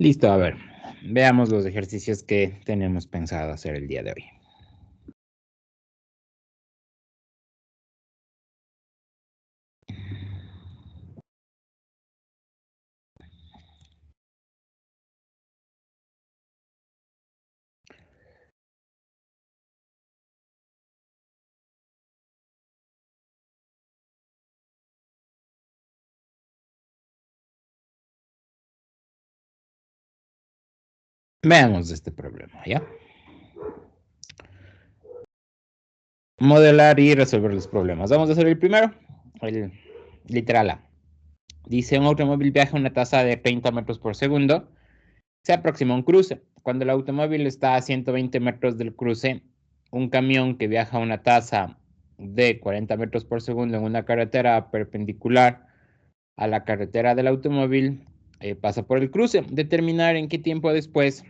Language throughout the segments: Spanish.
Listo, a ver, veamos los ejercicios que tenemos pensado hacer el día de hoy. Veamos este problema, ¿ya? Modelar y resolver los problemas. Vamos a hacer el primero, el literal A. Dice, un automóvil viaja a una tasa de 30 metros por segundo. Se aproxima a un cruce. Cuando el automóvil está a 120 metros del cruce, un camión que viaja a una tasa de 40 metros por segundo en una carretera perpendicular a la carretera del automóvil pasa por el cruce. Determinar en qué tiempo después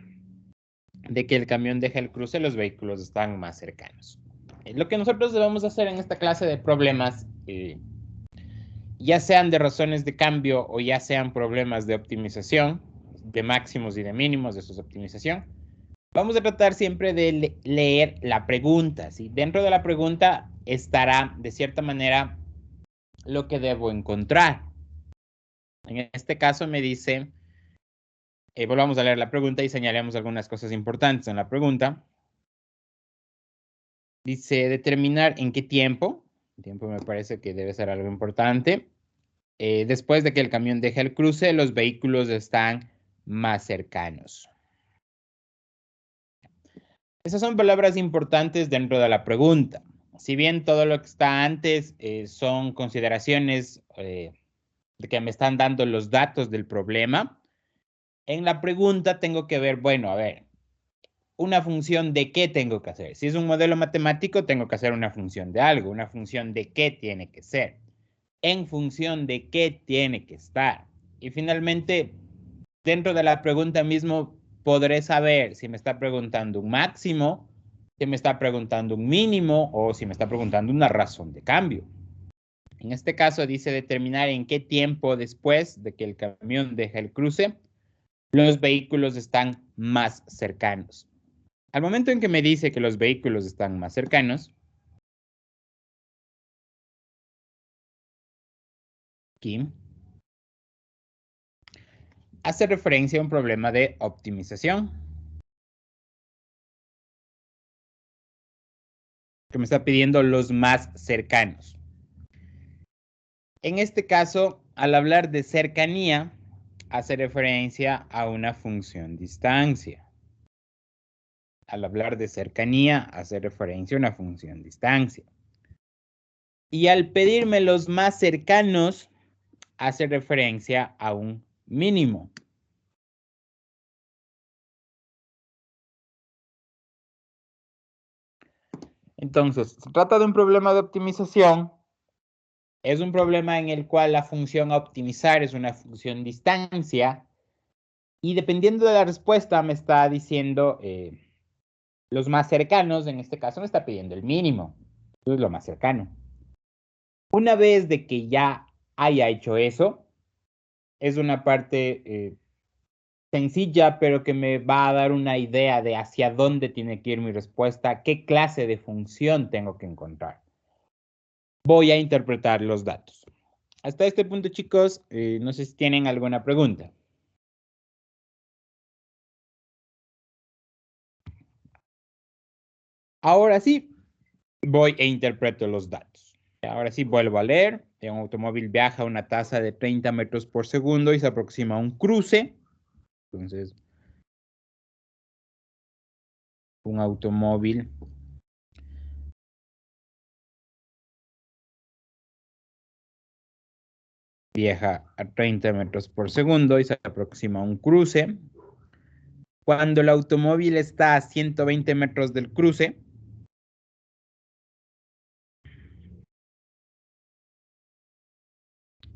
de que el camión deje el cruce los vehículos están más cercanos. Lo que nosotros debemos hacer en esta clase de problemas, ya sean de razones de cambio o ya sean problemas de optimización, de máximos y de mínimos de su optimización, vamos a tratar siempre de leer la pregunta. ¿Sí? Dentro de la pregunta estará, de cierta manera, lo que debo encontrar. En este caso me dice, volvamos a leer la pregunta y señalemos algunas cosas importantes en la pregunta. Dice, determinar en qué tiempo. El tiempo me parece que debe ser algo importante. Después de que el camión deje el cruce, los vehículos están más cercanos. Esas son palabras importantes dentro de la pregunta. Si bien todo lo que está antes son consideraciones de que me están dando los datos del problema, en la pregunta tengo que ver, bueno, a ver, una función de qué tengo que hacer. Si es un modelo matemático, tengo que hacer una función de algo. Una función de qué tiene que ser. En función de qué tiene que estar. Y finalmente, dentro de la pregunta mismo, podré saber si me está preguntando un máximo, si me está preguntando un mínimo o si me está preguntando una razón de cambio. En este caso dice determinar en qué tiempo después de que el camión deje el cruce, los vehículos están más cercanos. Al momento en que me dice que los vehículos están más cercanos, aquí hace referencia a un problema de optimización que me está pidiendo los más cercanos. En este caso, al hablar de cercanía, hace referencia a una función distancia. Al hablar de cercanía, hace referencia a una función distancia. Y al pedirme los más cercanos, hace referencia a un mínimo. Entonces, se trata de un problema de optimización. Es un problema en el cual la función a optimizar es una función distancia. Y dependiendo de la respuesta, me está diciendo los más cercanos. En este caso, me está pidiendo el mínimo. Entonces, lo más cercano. Una vez de que ya haya hecho eso, es una parte sencilla, pero que me va a dar una idea de hacia dónde tiene que ir mi respuesta, qué clase de función tengo que encontrar. Voy a interpretar los datos. Hasta este punto, chicos, no sé si tienen alguna pregunta. Ahora sí, voy e interpreto los datos. Ahora sí, vuelvo a leer. Un automóvil viaja a una tasa de 30 metros por segundo y se aproxima a un cruce. Entonces, un automóvil viaja a 30 metros por segundo y se aproxima a un cruce. Cuando el automóvil está a 120 metros del cruce,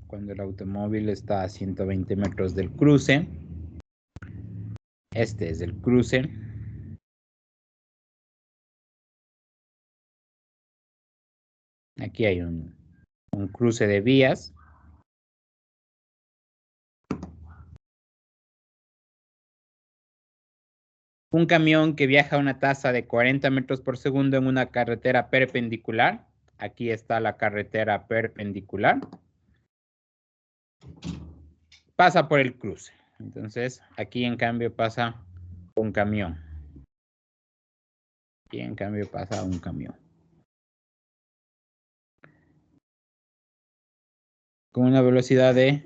cuando el automóvil está a 120 metros del cruce, este es el cruce. Aquí hay un cruce de vías. Un camión que viaja a una tasa de 40 metros por segundo en una carretera perpendicular. Aquí está la carretera perpendicular. Pasa por el cruce. Entonces, aquí en cambio pasa un camión. Aquí en cambio pasa un camión. Con una velocidad de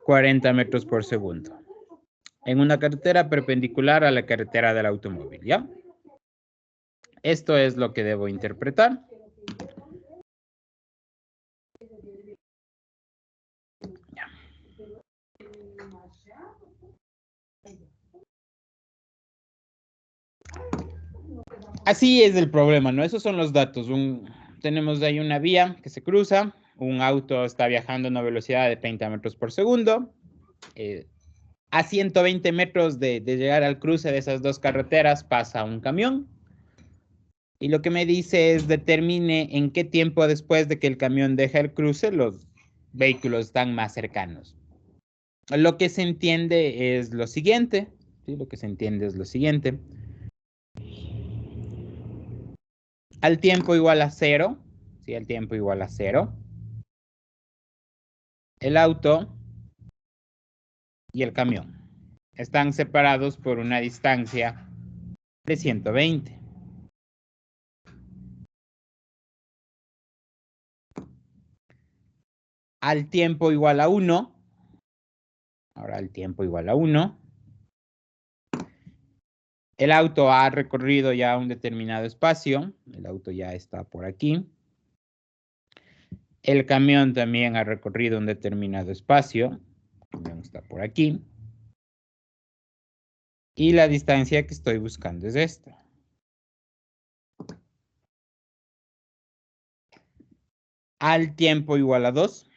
40 metros por segundo. En una carretera perpendicular a la carretera del automóvil, ¿ya? Esto es lo que debo interpretar. Ya. Así es el problema, ¿no? Esos son los datos. Tenemos de ahí una vía que se cruza, un auto está viajando a una velocidad de 30 metros por segundo. A 120 metros de llegar al cruce de esas dos carreteras pasa un camión. Y lo que me dice es determine en qué tiempo después de que el camión deja el cruce los vehículos están más cercanos. Lo que se entiende es lo siguiente. ¿Sí? Lo que se entiende es lo siguiente. Al tiempo igual a 0. ¿Sí? Al tiempo igual a 0. El auto y el camión están separados por una distancia de 120. Al tiempo igual a 1. Ahora al tiempo igual a 1. El auto ha recorrido ya un determinado espacio. El auto ya está por aquí. El camión también ha recorrido un determinado espacio. El camión está por aquí. Y la distancia que estoy buscando es esta. Al tiempo igual a 2.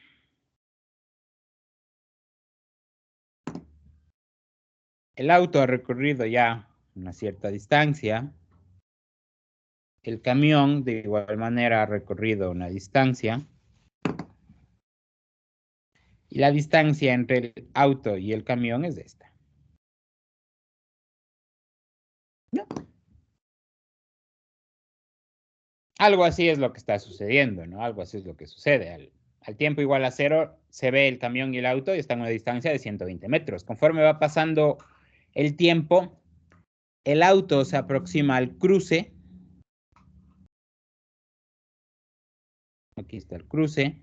El auto ha recorrido ya una cierta distancia. El camión de igual manera ha recorrido una distancia. Y la distancia entre el auto y el camión es esta. ¿No? Algo así es lo que está sucediendo, ¿no? Algo así es lo que sucede. Al tiempo igual a 0 se ve el camión y el auto y están a una distancia de 120 metros. Conforme va pasando el tiempo, el auto se aproxima al cruce. Aquí está el cruce.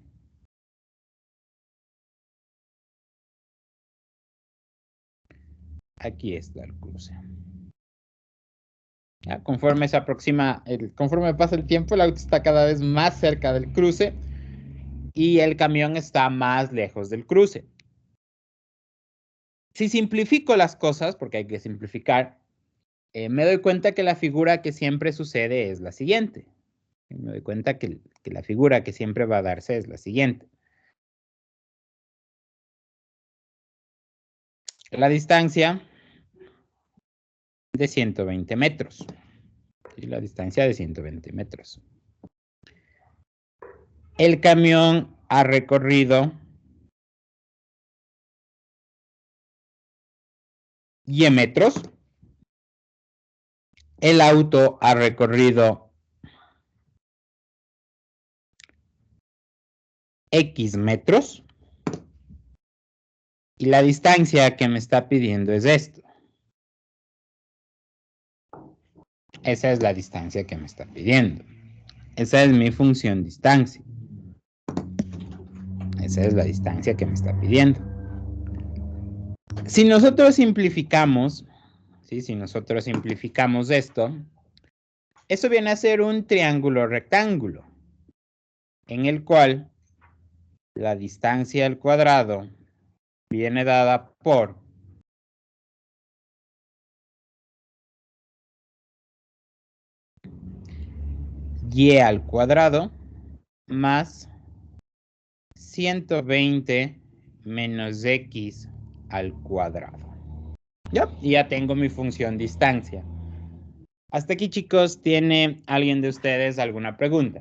Aquí está el cruce. ¿Ya? Conforme se aproxima, conforme pasa el tiempo, el auto está cada vez más cerca del cruce y el camión está más lejos del cruce. Si simplifico las cosas, porque hay que simplificar, me doy cuenta que la figura que siempre sucede es la siguiente. Me doy cuenta que la figura que siempre va a darse es la siguiente. La distancia de 120 metros. ¿Sí? La distancia de 120 metros. El camión ha recorrido Y metros. El auto ha recorrido X metros. Y la distancia que me está pidiendo es esto. Esa es la distancia que me está pidiendo. Esa es mi función distancia. Esa es la distancia que me está pidiendo. Si nosotros simplificamos, ¿sí? Si nosotros simplificamos esto, eso viene a ser un triángulo rectángulo, en el cual la distancia al cuadrado viene dada por y al cuadrado más 120 menos x al cuadrado. ¿Ya? Y ya tengo mi función distancia. Hasta aquí, chicos, ¿tiene alguien de ustedes alguna pregunta?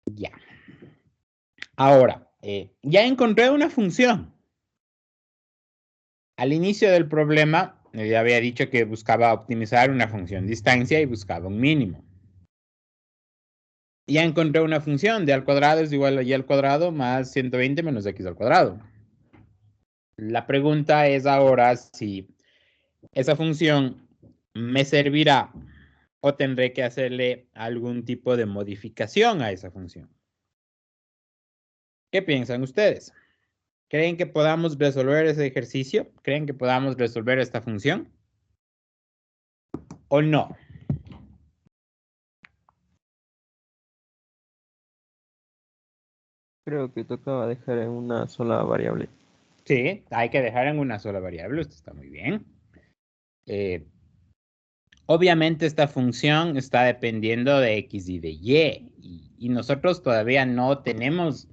Ya. Ahora, ya encontré una función. Al inicio del problema, ya había dicho que buscaba optimizar una función distancia y buscaba un mínimo. Ya encontré una función de al cuadrado es igual a y al cuadrado más 120 menos x al cuadrado. La pregunta es ahora si esa función me servirá o tendré que hacerle algún tipo de modificación a esa función. ¿Qué piensan ustedes? ¿Creen que podamos resolver ese ejercicio? ¿Creen que podamos resolver esta función? ¿O no? Creo que tocaba dejar en una sola variable. Sí, hay que dejar en una sola variable. Esto está muy bien. Obviamente esta función está dependiendo de x y de y nosotros todavía no tenemos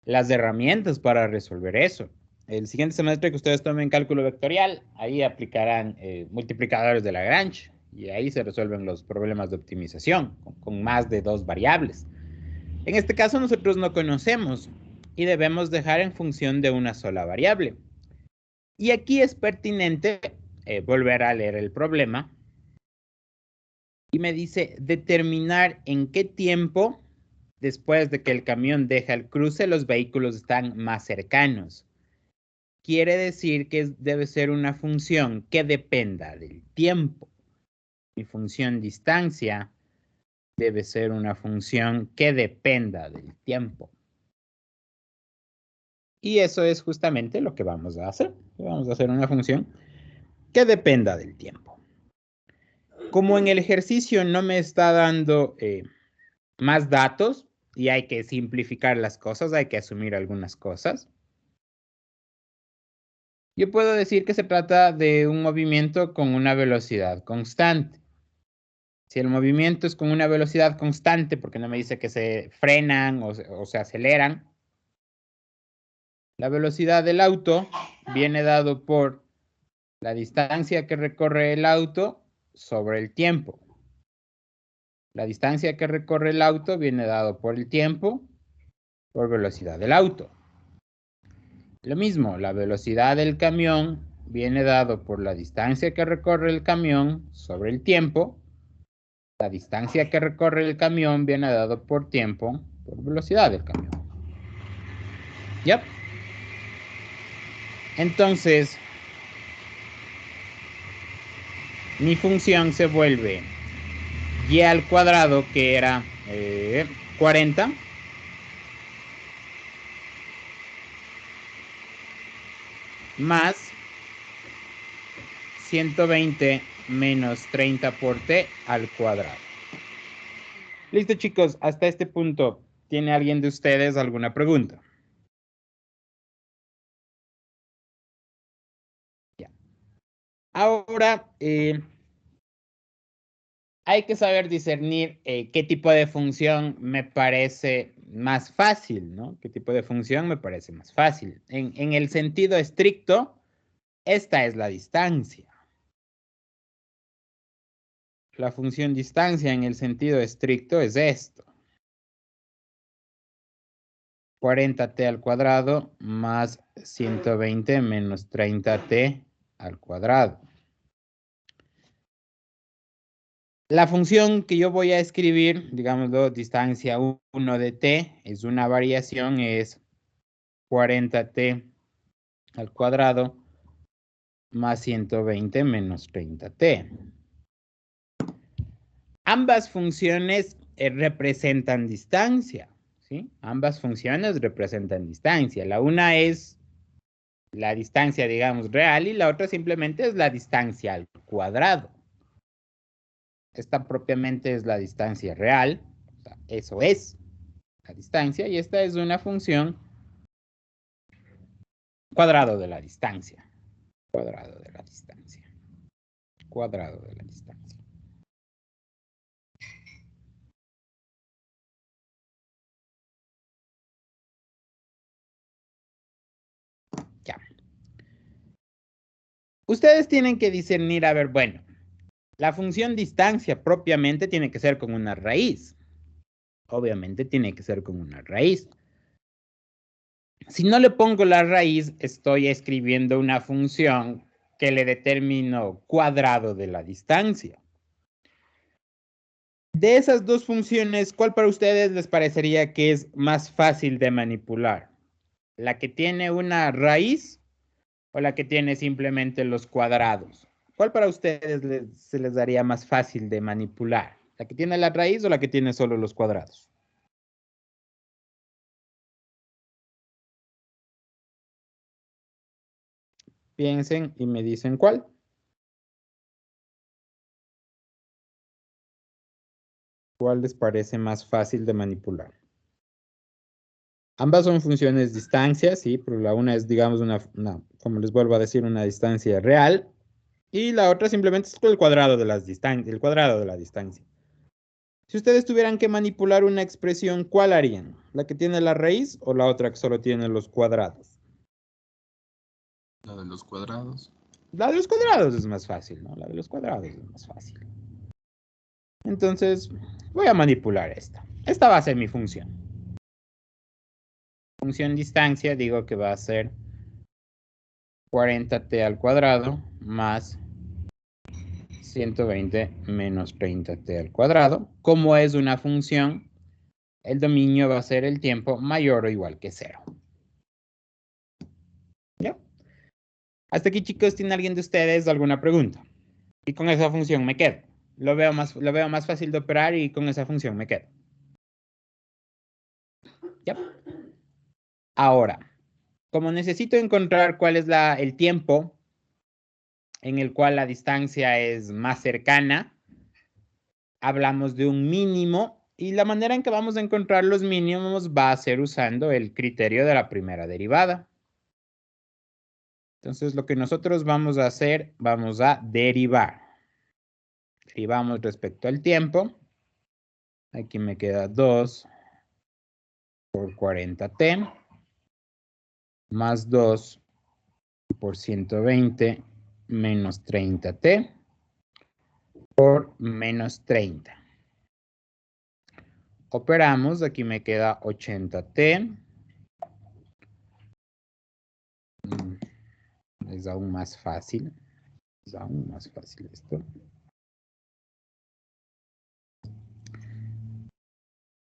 las herramientas para resolver eso. El siguiente semestre que ustedes tomen cálculo vectorial, ahí aplicarán multiplicadores de Lagrange y ahí se resuelven los problemas de optimización con más de 2 variables. En este caso nosotros no conocemos y debemos dejar en función de una sola variable. Y aquí es pertinente volver a leer el problema y me dice determinar en qué tiempo después de que el camión deja el cruce los vehículos están más cercanos. Quiere decir que debe ser una función que dependa del tiempo. Mi función distancia debe ser una función que dependa del tiempo. Y eso es justamente lo que vamos a hacer. Vamos a hacer una función que dependa del tiempo. Como en el ejercicio no me está dando más datos y hay que simplificar las cosas, hay que asumir algunas cosas, yo puedo decir que se trata de un movimiento con una velocidad constante. Si el movimiento es con una velocidad constante, porque no me dice que se frenan o se aceleran, la velocidad del auto viene dado por la distancia que recorre el auto sobre el tiempo. La distancia que recorre el auto viene dado por el tiempo por velocidad del auto. Lo mismo, la velocidad del camión viene dado por la distancia que recorre el camión sobre el tiempo. La distancia que recorre el camión viene dado por tiempo por velocidad del camión. ¿Ya? Entonces, mi función se vuelve y al cuadrado, que era 40, más 120 menos 30 por t al cuadrado. Listo, chicos, hasta este punto, ¿tiene alguien de ustedes alguna pregunta? Ya. Ahora, hay que saber discernir qué tipo de función me parece más fácil, ¿no? ¿Qué tipo de función me parece más fácil? En el sentido estricto, esta es la distancia. La función distancia en el sentido estricto es esto. 40t al cuadrado más 120 menos 30t al cuadrado. La función que yo voy a escribir, digámoslo, distancia 1 de t, es una variación, es 40t al cuadrado más 120 menos 30t. Ambas funciones representan distancia, ¿sí? Ambas funciones representan distancia. La una es la distancia, digamos, real y la otra simplemente es la distancia al cuadrado. Esta propiamente es la distancia real, o sea, eso es la distancia, y esta es una función cuadrado de la distancia, cuadrado de la distancia, cuadrado de la distancia. Ya. Ustedes tienen que discernir, a ver, bueno, la función distancia propiamente tiene que ser con una raíz. Obviamente tiene que ser con una raíz. Si no le pongo la raíz, estoy escribiendo una función que le determino cuadrado de la distancia. De esas dos funciones, ¿cuál para ustedes les parecería que es más fácil de manipular? ¿La que tiene una raíz o la que tiene simplemente los cuadrados? ¿Cuál para ustedes se les daría más fácil de manipular? ¿La que tiene la raíz o la que tiene solo los cuadrados? Piensen y me dicen cuál. ¿Cuál les parece más fácil de manipular? Ambas son funciones distancia, sí, pero la una es, digamos, como les vuelvo a decir, una distancia real, y la otra simplemente es el cuadrado de las distancias, el cuadrado de la distancia. Si ustedes tuvieran que manipular una expresión, ¿cuál harían? ¿La que tiene la raíz o la otra que solo tiene los cuadrados? La de los cuadrados. La de los cuadrados es más fácil, ¿no? La de los cuadrados es más fácil. Entonces, voy a manipular esta. Esta va a ser mi función. Función distancia, digo que va a ser 40t al cuadrado más 120 menos 30t al cuadrado. Como es una función, el dominio va a ser el tiempo mayor o igual que 0. ¿Ya? Hasta aquí, chicos, ¿tiene alguien de ustedes alguna pregunta? Y con esa función me quedo. Lo veo más fácil de operar y con esa función me quedo. ¿Ya? Ahora, como necesito encontrar cuál es el tiempo en el cual la distancia es más cercana, hablamos de un mínimo y la manera en que vamos a encontrar los mínimos va a ser usando el criterio de la primera derivada. Entonces, lo que nosotros vamos a hacer, vamos a derivar. Derivamos respecto al tiempo. Aquí me queda 2 por 40t más 2 por 120 menos 30t por menos 30. Operamos, aquí me queda 80t. Es aún más fácil. Es aún más fácil esto.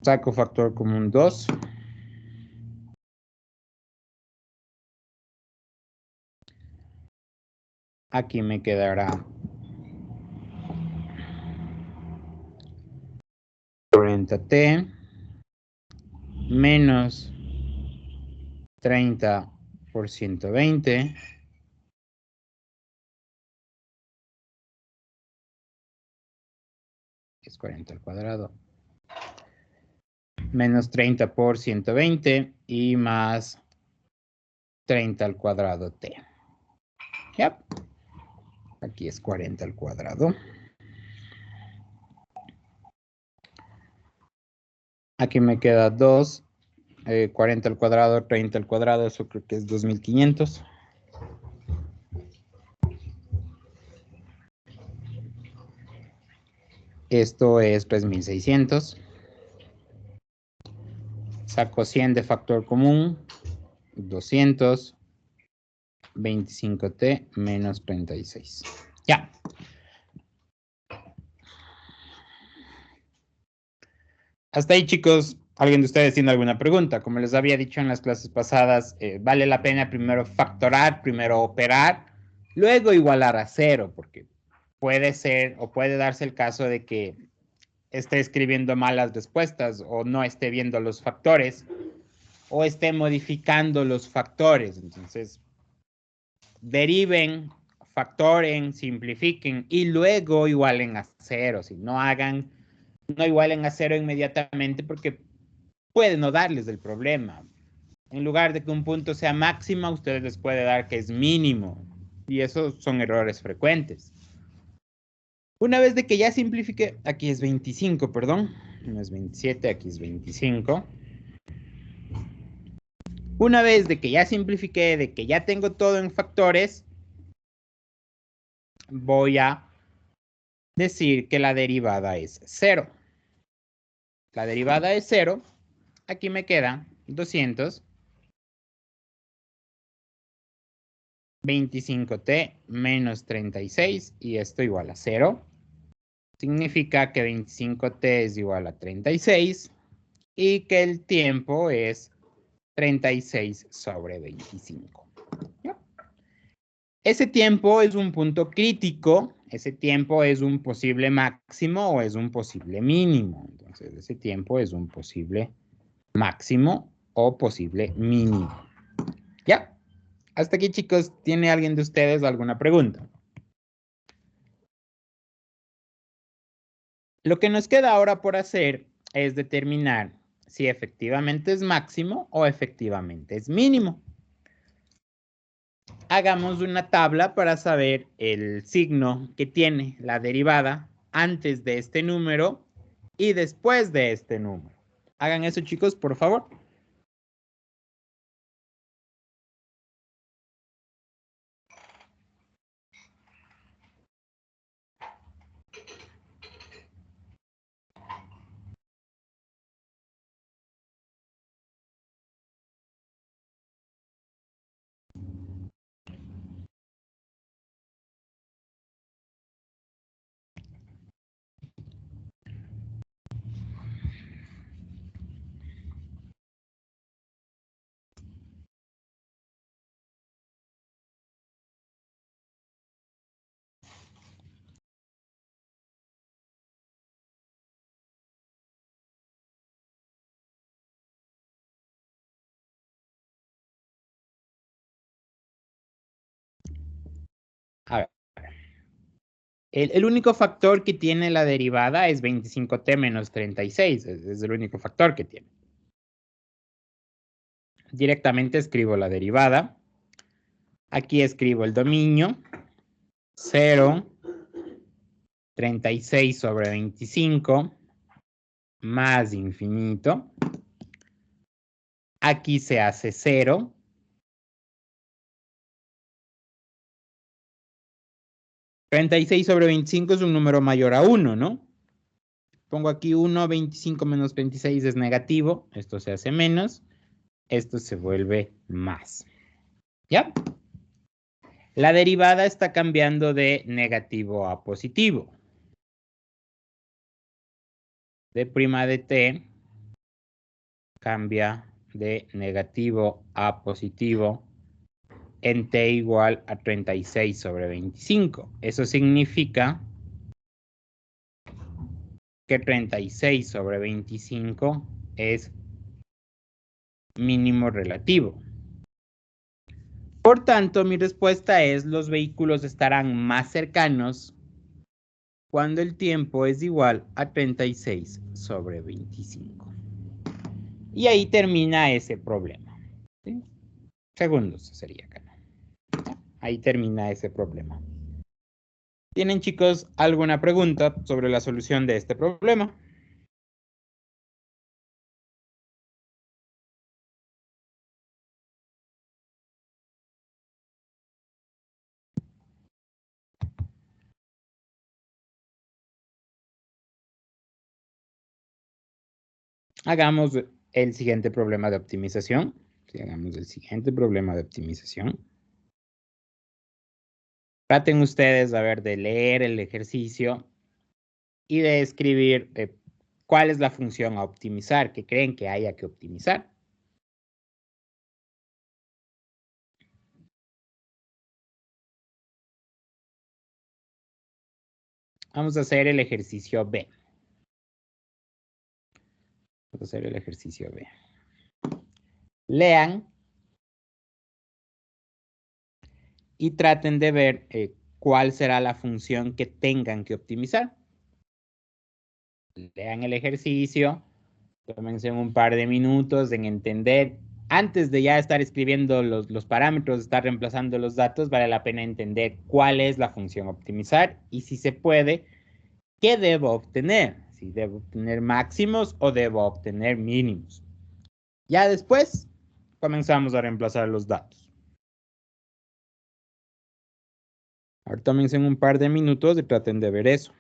Saco factor común 2. Aquí me quedará 40t menos 30 por 120 es 40 al cuadrado menos 30 por 120 y más 30 al cuadrado t. Yep. Aquí es 40 al cuadrado. Aquí me queda 2, 40 al cuadrado, 30 al cuadrado, eso creo que es 2500. Esto es 3600. Saco 100 de factor común, 200, 25t menos 36. Ya. Hasta ahí, chicos. ¿Alguien de ustedes tiene alguna pregunta? Como les había dicho en las clases pasadas, vale la pena primero factorar, primero operar, luego igualar a 0, porque puede ser o puede darse el caso de que esté escribiendo malas respuestas o no esté viendo los factores o esté modificando los factores. Entonces, deriven, factoren, simplifiquen y luego igualen a 0. Si no igualen a 0 inmediatamente porque puede no darles el problema. En lugar de que un punto sea máximo, ustedes les puede dar que es mínimo. Y esos son errores frecuentes. Una vez de que ya simplifique, aquí es 25, perdón. No es 27, aquí es 25. Una vez de que ya simplifiqué, de que ya tengo todo en factores, voy a decir que la derivada es 0. La derivada es 0. Aquí me queda 225t menos 36 y esto igual a 0. Significa que 25t es igual a 36 y que el tiempo es 36 sobre 25. ¿Ya? Ese tiempo es un punto crítico. Ese tiempo es un posible máximo o es un posible mínimo. Entonces, ese tiempo es un posible máximo o posible mínimo. ¿Ya? Hasta aquí, chicos. ¿Tiene alguien de ustedes alguna pregunta? Lo que nos queda ahora por hacer es determinar si efectivamente es máximo o efectivamente es mínimo. Hagamos una tabla para saber el signo que tiene la derivada antes de este número y después de este número. Hagan eso, chicos, por favor. A ver. El único factor que tiene la derivada es 25t menos 36. Es el único factor que tiene. Directamente escribo la derivada. Aquí escribo el dominio. 0, 36 sobre 25, más infinito. Aquí se hace 0. 36 sobre 25 es un número mayor a 1, ¿no? Pongo aquí 1, 25 menos 26 es negativo. Esto se hace menos. Esto se vuelve más. ¿Ya? La derivada está cambiando de negativo a positivo. D' de t cambia de negativo a positivo en t igual a 36 sobre 25. Eso significa que 36 sobre 25 es mínimo relativo. Por tanto, mi respuesta es: los vehículos estarán más cercanos cuando el tiempo es igual a 36 sobre 25. Y ahí termina ese problema. ¿Sí? Segundos sería acá. Ahí termina ese problema. ¿Tienen, chicos, alguna pregunta sobre la solución de este problema? Hagamos el siguiente problema de optimización. Sí, hagamos el siguiente problema de optimización. Traten ustedes, a ver, de leer el ejercicio y de escribir cuál es la función a optimizar, que creen que haya que optimizar. Vamos a hacer el ejercicio B. Vamos a hacer el ejercicio B. Lean y traten de ver cuál será la función que tengan que optimizar. Lean el ejercicio, tómense un par de minutos en entender, antes de ya estar escribiendo los parámetros, estar reemplazando los datos, vale la pena entender cuál es la función optimizar y si se puede, qué debo obtener, si debo obtener máximos o debo obtener mínimos. Ya después comenzamos a reemplazar los datos. Ahora tómense un par de minutos y traten de ver eso.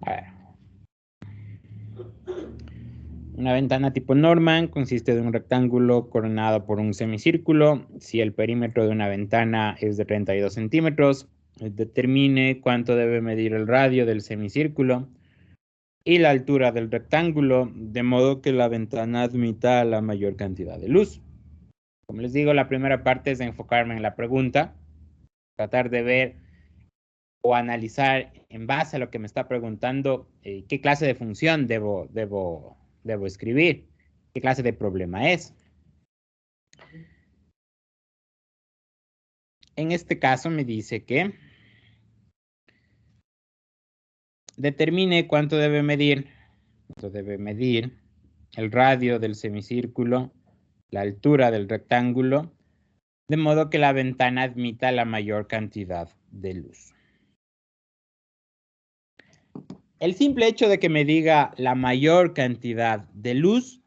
A ver. Una ventana tipo Norman consiste de un rectángulo coronado por un semicírculo. Si el perímetro de una ventana es de 32 centímetros, determine cuánto debe medir el radio del semicírculo y la altura del rectángulo, de modo que la ventana admita la mayor cantidad de luz. Como les digo, la primera parte es de enfocarme en la pregunta, tratar de ver o analizar en base a lo que me está preguntando qué clase de función debo escribir, qué clase de problema es. En este caso me dice que determine cuánto debe medir el radio del semicírculo, la altura del rectángulo, de modo que la ventana admita la mayor cantidad de luz. El simple hecho de que me diga la mayor cantidad de luz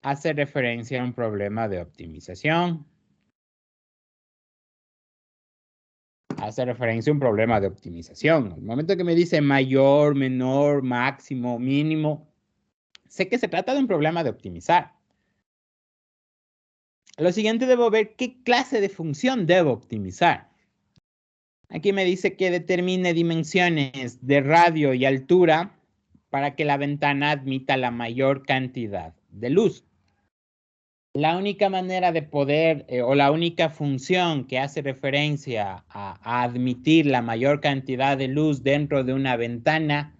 hace referencia a un problema de optimización. Hace referencia a un problema de optimización. El momento que me dice mayor, menor, máximo, mínimo, sé que se trata de un problema de optimizar. Lo siguiente, debo ver qué clase de función debo optimizar. Aquí me dice que determine dimensiones de radio y altura para que la ventana admita la mayor cantidad de luz. La única manera de poder, o la única función que hace referencia a admitir la mayor cantidad de luz dentro de una ventana,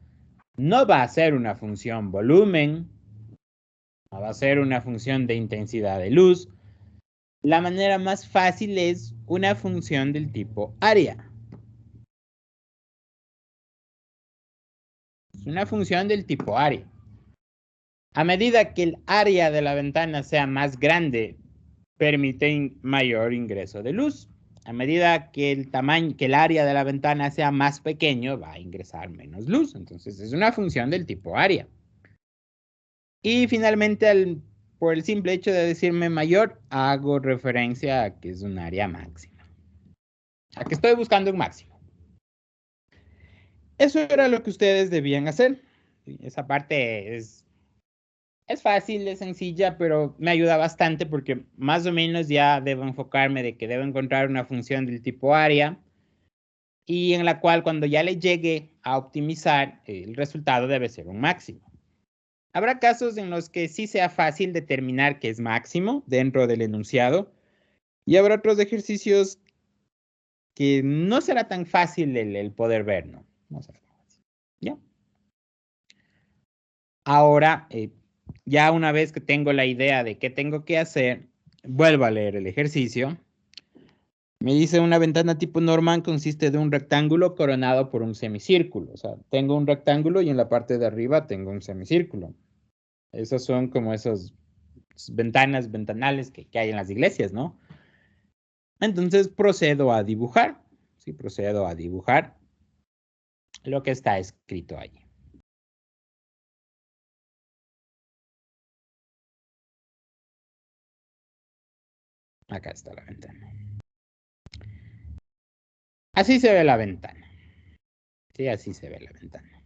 no va a ser una función volumen, no va a ser una función de intensidad de luz. La manera más fácil es una función del tipo área. Es una función del tipo área. A medida que el área de la ventana sea más grande, permite mayor ingreso de luz. A medida que el área de la ventana sea más pequeño, va a ingresar menos luz. Entonces es una función del tipo área. Y finalmente, por el simple hecho de decirme mayor, hago referencia a que es un área máxima. A que estoy buscando un máximo. Eso era lo que ustedes debían hacer. Esa parte es fácil, es sencilla, pero me ayuda bastante porque más o menos ya debo enfocarme de que debo encontrar una función del tipo área y en la cual cuando ya le llegue a optimizar, el resultado debe ser un máximo. Habrá casos en los que sí sea fácil determinar que es máximo dentro del enunciado y habrá otros ejercicios que no será tan fácil el poder ver, ¿no? No será tan fácil. ¿Ya? Ahora, ya una vez que tengo la idea de qué tengo que hacer, vuelvo a leer el ejercicio. Me dice una ventana tipo Norman consiste de un rectángulo coronado por un semicírculo. O sea, tengo un rectángulo y en la parte de arriba tengo un semicírculo. Esos son como esos ventanales que hay en las iglesias, ¿no? Entonces procedo a dibujar. Sí, procedo a dibujar lo que está escrito allí. Acá está la ventana. Así se ve la ventana. Sí, así se ve la ventana.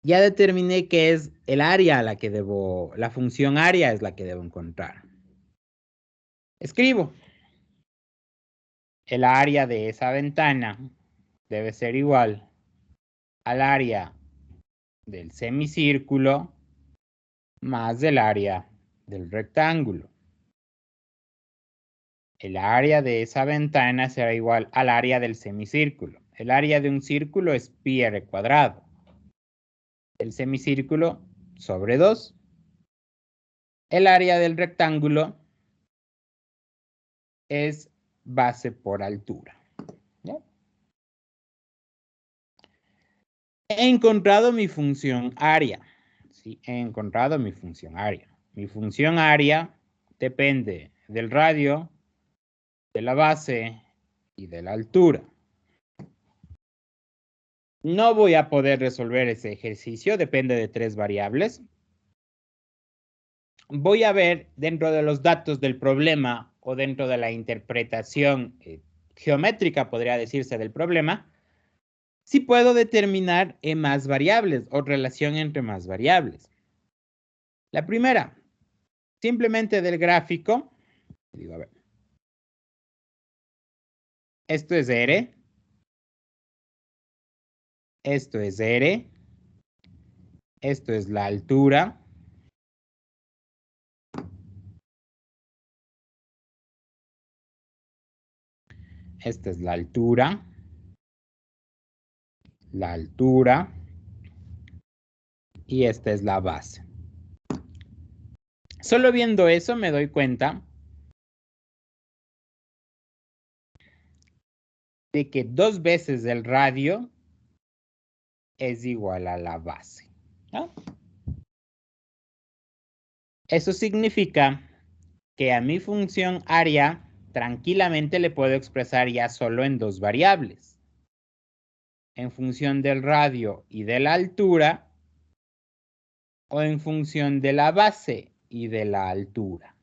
Ya determiné que es el área a la que la función área es la que debo encontrar. Escribo. El área de esa ventana debe ser igual al área del semicírculo más del área del rectángulo. El área de esa ventana será igual al área del semicírculo. El área de un círculo es pi r cuadrado. El semicírculo sobre 2. El área del rectángulo es base por altura. ¿Ya? He encontrado mi función área. Sí, he encontrado mi función área. Mi función área depende del radio, de la base y de la altura. No voy a poder resolver ese ejercicio, depende de 3 variables. Voy a ver dentro de los datos del problema o dentro de la interpretación geométrica, podría decirse, del problema, sí puedo determinar más variables o relación entre más variables. La primera, simplemente del gráfico, digo, a ver, esto es R, esto es R, esto es la altura, esta es la altura, y esta es la base. Solo viendo eso me doy cuenta de que 2 veces el radio es igual a la base, ¿no? Eso significa que a mi función área tranquilamente le puedo expresar ya solo en 2 variables. En función del radio y de la altura, o en función de la base y de la altura.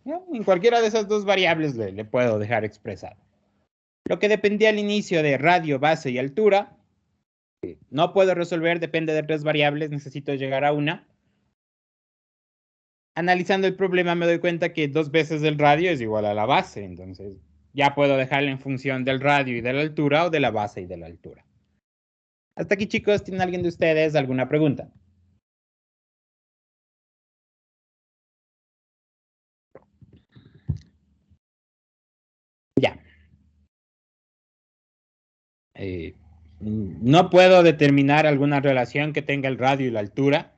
¿No? En cualquiera de esas 2 variables le puedo dejar expresado. Lo que dependía al inicio de radio, base y altura, no puedo resolver, depende de 3 variables, necesito llegar a una. Analizando el problema me doy cuenta que 2 veces el radio es igual a la base, entonces ya puedo dejarlo en función del radio y de la altura o de la base y de la altura. Hasta aquí, chicos, ¿tiene alguien de ustedes alguna pregunta? Ya. No puedo determinar alguna relación que tenga el radio y la altura.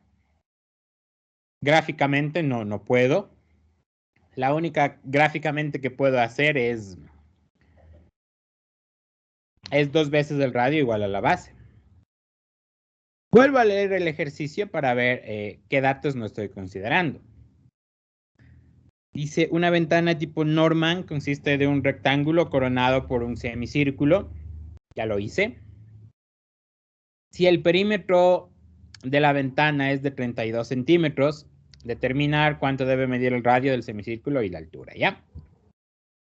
Gráficamente no puedo. La única gráficamente que puedo hacer es 2 veces el radio igual a la base. Vuelvo a leer el ejercicio para ver qué datos no estoy considerando. Dice, una ventana tipo Norman consiste de un rectángulo coronado por un semicírculo. Ya lo hice. Si el perímetro de la ventana es de 32 centímetros, determinar cuánto debe medir el radio del semicírculo y la altura, ¿ya?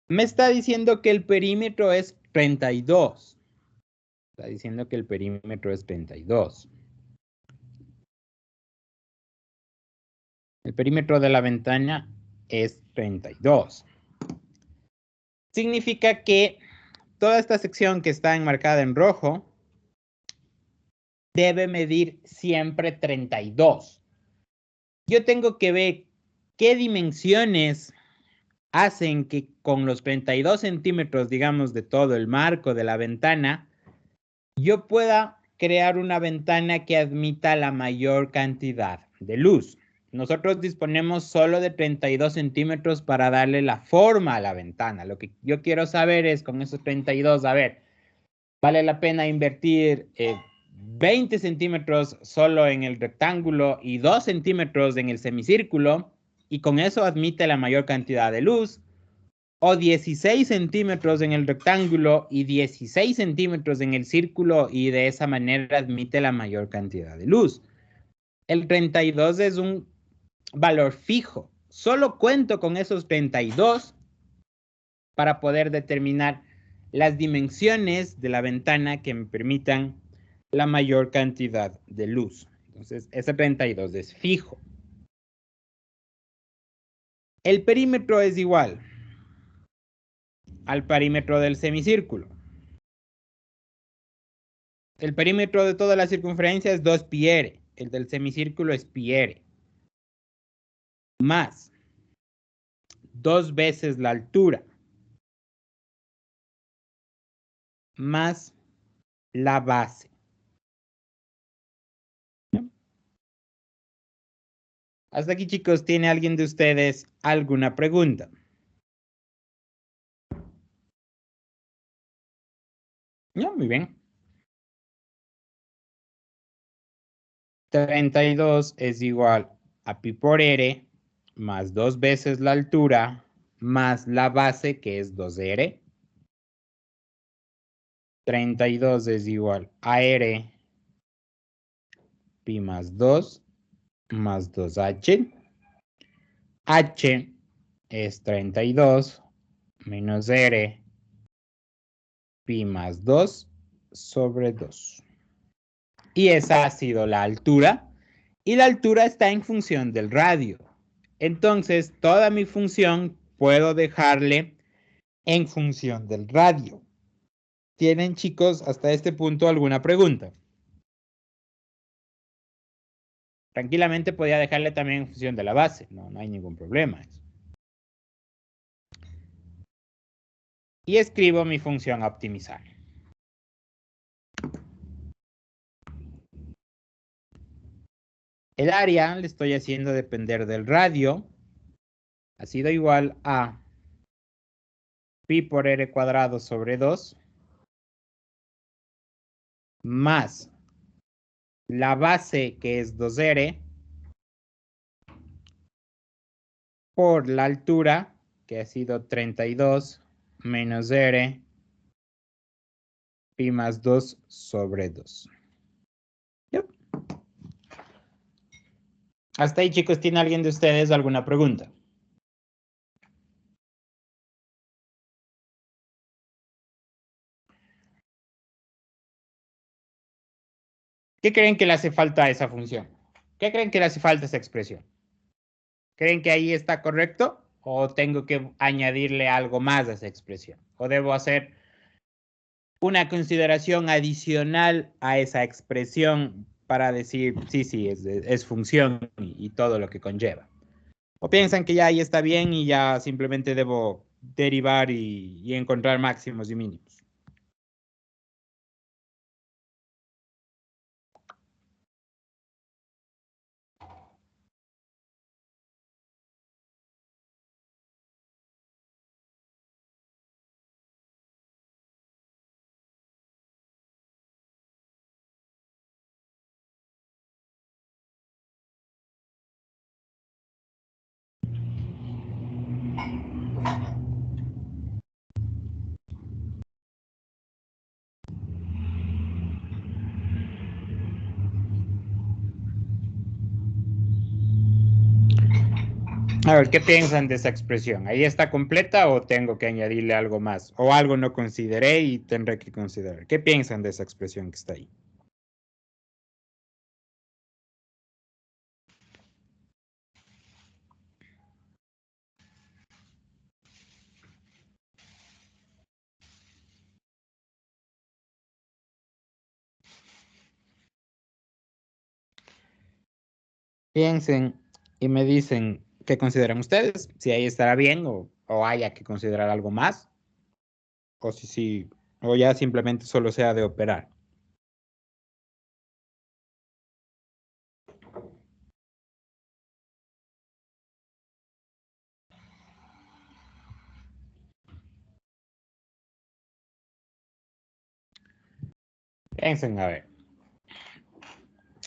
Me está diciendo que el perímetro es 32. Está diciendo que el perímetro es 32. El perímetro de la ventana es 32. Significa que toda esta sección que está enmarcada en rojo debe medir siempre 32. Yo tengo que ver qué dimensiones hacen que con los 32 centímetros, digamos, de todo el marco de la ventana, yo pueda crear una ventana que admita la mayor cantidad de luz. Nosotros disponemos solo de 32 centímetros para darle la forma a la ventana. Lo que yo quiero saber es, con esos 32, a ver, ¿vale la pena invertir 20 centímetros solo en el rectángulo y 2 centímetros en el semicírculo? Y con eso admite la mayor cantidad de luz. O 16 centímetros en el rectángulo y 16 centímetros en el círculo, y de esa manera admite la mayor cantidad de luz. El 32 es un valor fijo. Solo cuento con esos 32 para poder determinar las dimensiones de la ventana que me permitan la mayor cantidad de luz. Entonces, ese 32 es fijo. El perímetro es igual al perímetro del semicírculo. El perímetro de toda la circunferencia es 2 pi r. El del semicírculo es pi r. Más 2 veces la altura. Más la base. ¿No? Hasta aquí, chicos, ¿tiene alguien de ustedes alguna pregunta? No, muy bien. 32 es igual a pi por r más 2 veces la altura más la base, que es 2r. 32 es igual a r pi más 2 más 2h. H es 32 menos r pi más 2 sobre 2. Y esa ha sido la altura. Y la altura está en función del radio. Entonces, toda mi función puedo dejarle en función del radio. ¿Tienen, chicos, hasta este punto alguna pregunta? Tranquilamente podía dejarle también en función de la base. No hay ningún problema. Y escribo mi función a optimizar. El área le estoy haciendo depender del radio. Ha sido igual a pi por r cuadrado sobre 2 más la base, que es 2r, por la altura, que ha sido 32 menos r, pi más 2 sobre 2. Yep. Hasta ahí, chicos, ¿tiene alguien de ustedes alguna pregunta? ¿Qué creen que le hace falta a esa función? ¿Qué creen que le hace falta a esa expresión? ¿Creen que ahí está correcto? ¿O tengo que añadirle algo más a esa expresión? ¿O debo hacer una consideración adicional a esa expresión para decir, sí, es función y todo lo que conlleva? ¿O piensan que ya ahí está bien y ya simplemente debo derivar y encontrar máximos y mínimos? A ver, ¿qué piensan de esa expresión? ¿Ahí está completa o tengo que añadirle algo más? ¿O algo no consideré y tendré que considerar? ¿Qué piensan de esa expresión que está ahí? Piensen y me dicen qué consideran ustedes, si ahí estará bien o haya que considerar algo más, o si sí, o ya simplemente solo sea de operar. Piensen, a ver.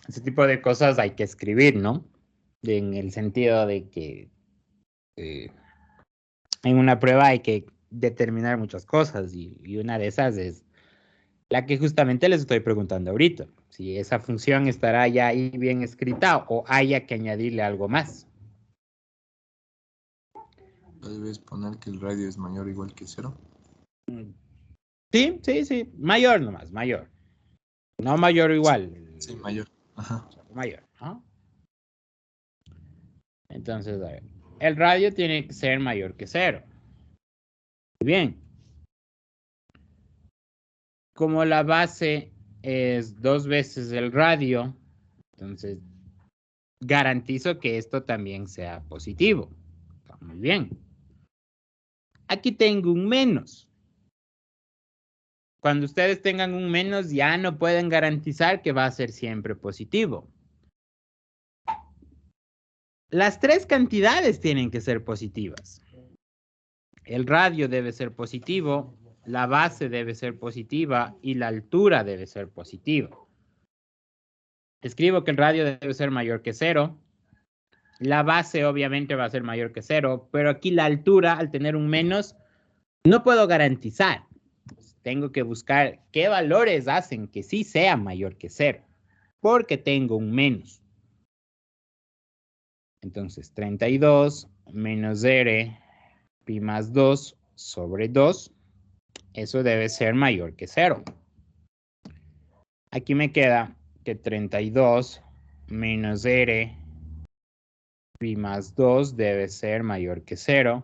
Ese tipo de cosas hay que escribir, ¿no? En el sentido de que en una prueba hay que determinar muchas cosas y una de esas es la que justamente les estoy preguntando ahorita. Si esa función estará ya ahí bien escrita o haya que añadirle algo más. Debes poner que el radio es mayor o igual que 0. Sí. Mayor nomás, mayor. No mayor o igual. Sí, mayor. Ajá. Mayor, ¿no? Entonces, a ver. El radio tiene que ser mayor que 0. Bien. Como la base es 2 veces el radio, entonces garantizo que esto también sea positivo. Está muy bien. Aquí tengo un menos. Cuando ustedes tengan un menos, ya no pueden garantizar que va a ser siempre positivo. Las tres cantidades tienen que ser positivas. El radio debe ser positivo, la base debe ser positiva y la altura debe ser positiva. Escribo que el radio debe ser mayor que 0. La base obviamente va a ser mayor que 0, pero aquí la altura, al tener un menos, no puedo garantizar. Tengo que buscar qué valores hacen que sí sea mayor que 0, porque tengo un menos. Entonces, 32 menos r, pi más 2 sobre 2, eso debe ser mayor que 0. Aquí me queda que 32 menos R pi más 2 debe ser mayor que 0.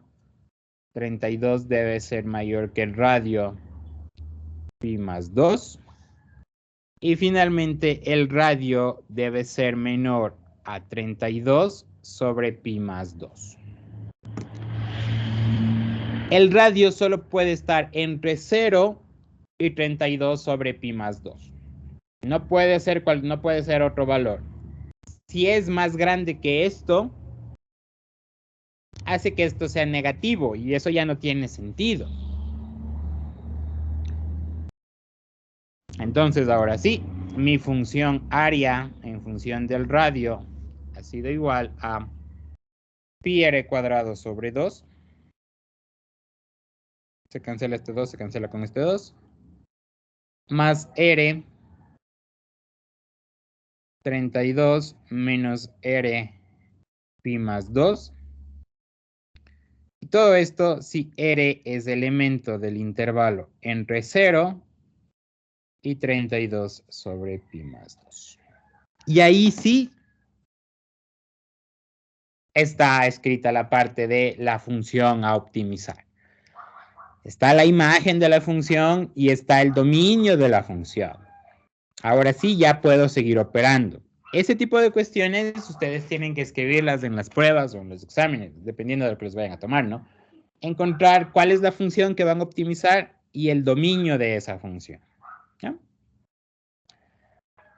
32 debe ser mayor que el radio pi más 2. Y finalmente el radio debe ser menor a 32 sobre pi más 2. El radio solo puede estar entre 0 y 32 sobre pi más 2. No puede ser otro valor. Si es más grande que esto, hace que esto sea negativo y eso ya no tiene sentido. Entonces, ahora sí, mi función área en función del radio ha sido igual a pi r cuadrado sobre 2. Se cancela este 2, se cancela con este 2. Más r 32 menos r pi más 2. Y todo esto si r es elemento del intervalo entre 0 y 32 sobre pi más 2. Y ahí sí está escrita la parte de la función a optimizar. Está la imagen de la función y está el dominio de la función. Ahora sí ya puedo seguir operando. Ese tipo de cuestiones ustedes tienen que escribirlas en las pruebas o en los exámenes, dependiendo de lo que les vayan a tomar, ¿no? Encontrar cuál es la función que van a optimizar y el dominio de esa función. ¿Ya?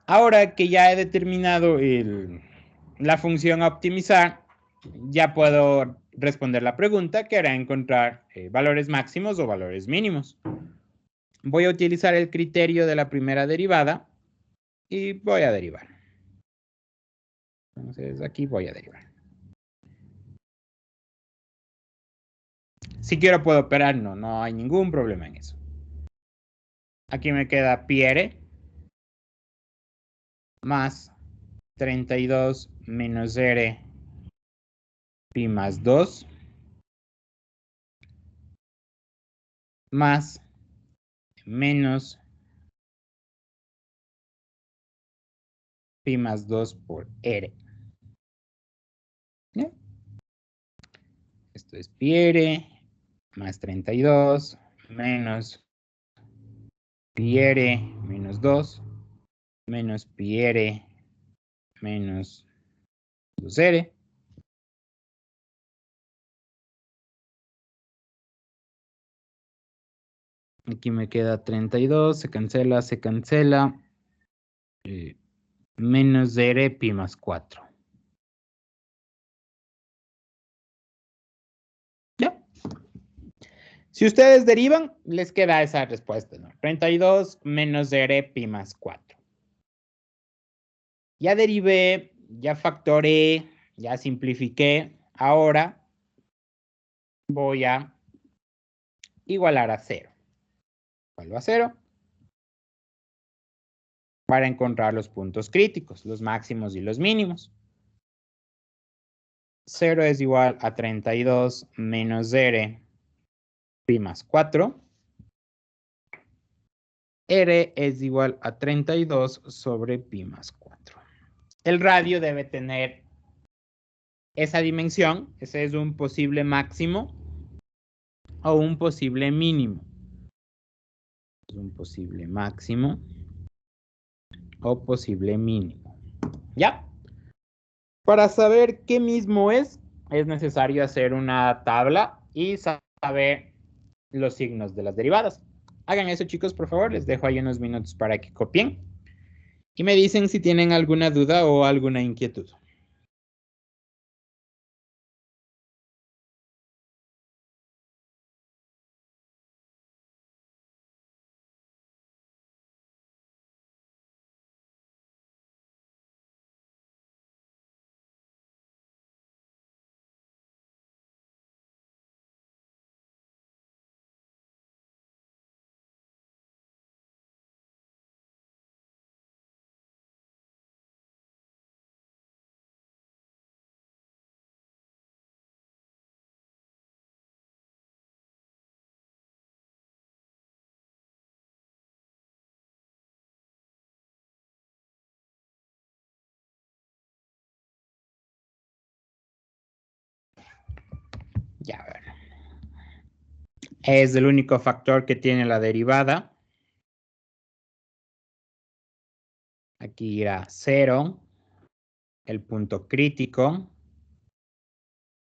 Ahora que ya he determinado la función a optimizar, ya puedo responder la pregunta que era encontrar valores máximos o valores mínimos. Voy a utilizar el criterio de la primera derivada y voy a derivar. Entonces aquí voy a derivar. Si quiero puedo operar, no hay ningún problema en eso. Aquí me queda pi r más 32 menos r pi más 2 más menos pi más 2 por r. ¿Ya? Esto es pi r más 32 menos pi r menos 2 menos pi r menos 2r. Aquí me queda 32, se cancela, menos r pi más 4. ¿Ya? Si ustedes derivan, les queda esa respuesta, ¿no? 32 menos r pi más 4. Ya derivé, ya factoré, ya simplifiqué. Ahora voy a igualar a 0. Igualo a 0 para encontrar los puntos críticos, los máximos y los mínimos. 0 es igual a 32 menos r pi más 4. R es igual a 32 sobre pi más 4. El radio debe tener esa dimensión. Ese es un posible máximo o un posible mínimo. Un posible máximo o posible mínimo. ¿Ya? Para saber qué mismo es necesario hacer una tabla y saber los signos de las derivadas. Hagan eso, chicos, por favor. Les dejo ahí unos minutos para que copien. Y me dicen si tienen alguna duda o alguna inquietud. Ya, a ver. Es el único factor que tiene la derivada. Aquí irá 0, el punto crítico,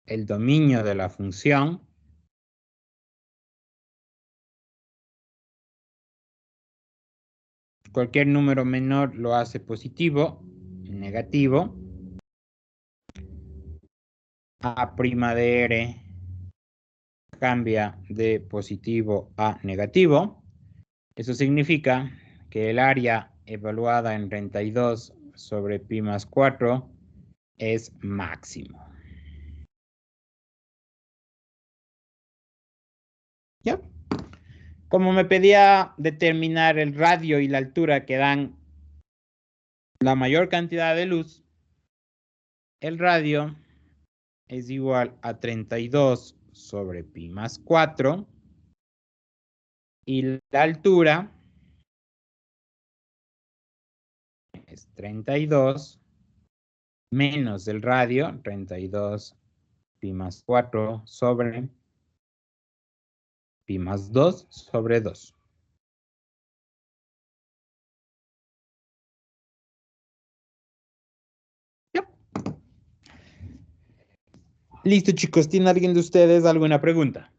el dominio de la función. Cualquier número menor lo hace positivo, negativo. A' de R cambia de positivo a negativo. Eso significa que el área evaluada en 32 sobre pi más 4 es máximo. ¿Ya? Como me pedía determinar el radio y la altura que dan la mayor cantidad de luz, el radio es igual a 32 sobre pi más 4 y la altura es 32 menos el radio, 32 pi más 4 sobre pi más 2 sobre 2. Yep. Listo, chicos. ¿Tiene alguien de ustedes alguna pregunta?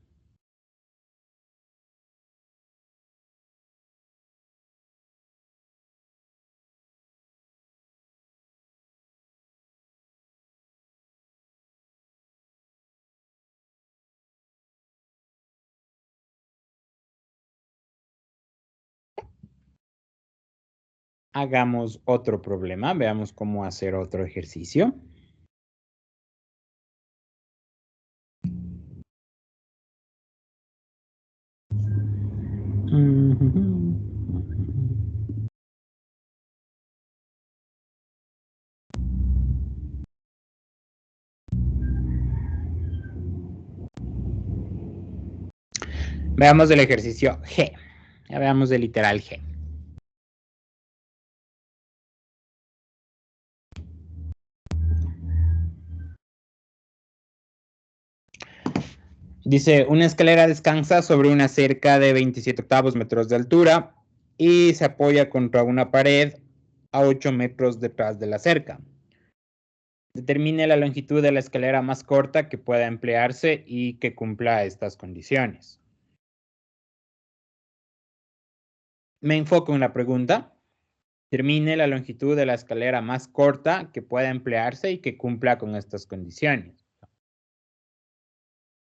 Hagamos otro problema. Veamos cómo hacer otro ejercicio. Veamos el ejercicio G. Ya veamos el literal G. Dice, una escalera descansa sobre una cerca de 27 octavos metros de altura y se apoya contra una pared a 8 metros detrás de la cerca. Determine la longitud de la escalera más corta que pueda emplearse y que cumpla estas condiciones. Me enfoco en la pregunta. Determine la longitud de la escalera más corta que pueda emplearse y que cumpla con estas condiciones.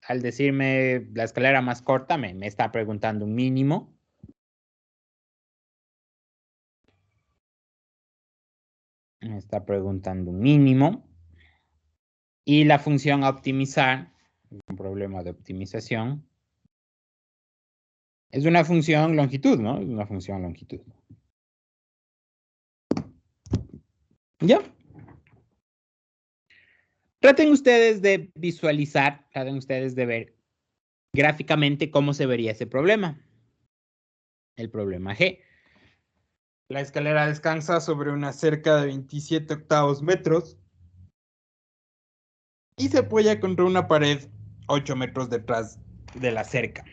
Al decirme la escalera más corta, me está preguntando un mínimo. Me está preguntando un mínimo. Y la función a optimizar, un problema de optimización, es una función longitud, ¿no? Es una función longitud. ¿Ya? Traten ustedes de visualizar, traten ustedes de ver gráficamente cómo se vería ese problema. El problema G. La escalera descansa sobre una cerca de 27 octavos metros y se apoya contra una pared 8 metros detrás de la cerca.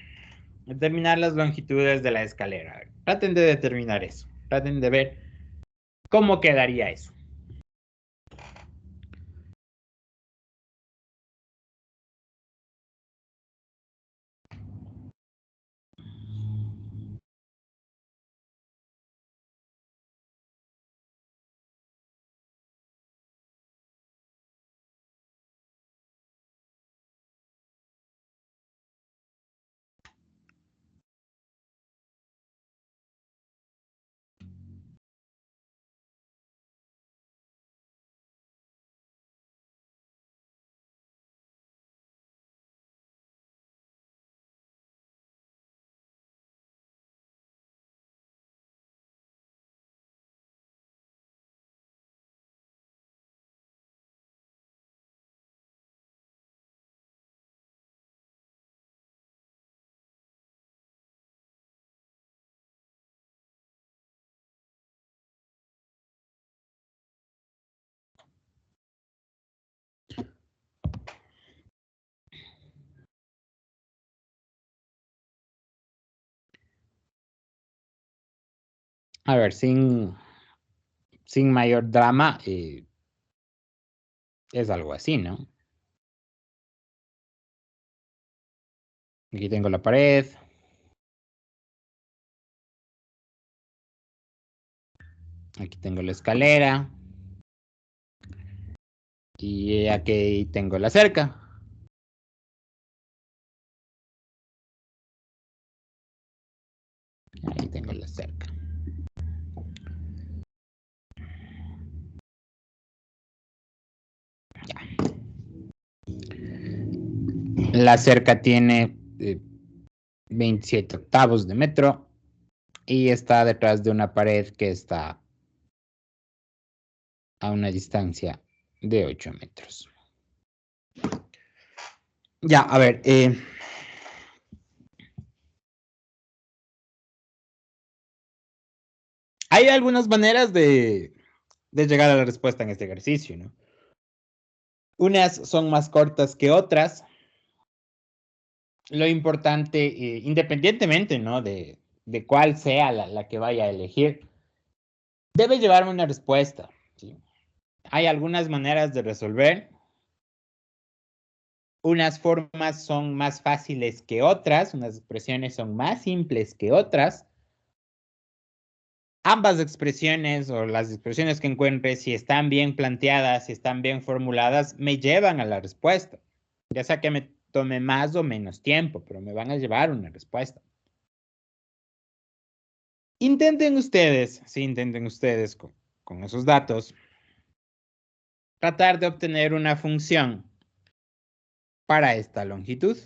Determinar las longitudes de la escalera. Traten de determinar eso. Traten de ver cómo quedaría eso. A ver, sin mayor drama, es algo así, ¿no? Aquí tengo la pared. Aquí tengo la escalera. Y aquí tengo la cerca. Ahí tengo la cerca. Ya. La cerca tiene 27 octavos de metro y está detrás de una pared que está a una distancia de 8 metros. Ya, a ver. Hay algunas maneras de llegar a la respuesta en este ejercicio, ¿no? Unas son más cortas que otras. Lo importante, independientemente, ¿no? de cuál sea la que vaya a elegir, debe llevarme una respuesta, ¿sí? Hay algunas maneras de resolver. Unas formas son más fáciles que otras, unas expresiones son más simples que otras. Ambas expresiones o las expresiones que encuentre, si están bien planteadas, si están bien formuladas, me llevan a la respuesta. Ya sea que me tome más o menos tiempo, pero me van a llevar una respuesta. Intenten ustedes, sí, intenten ustedes con esos datos, tratar de obtener una función para esta longitud.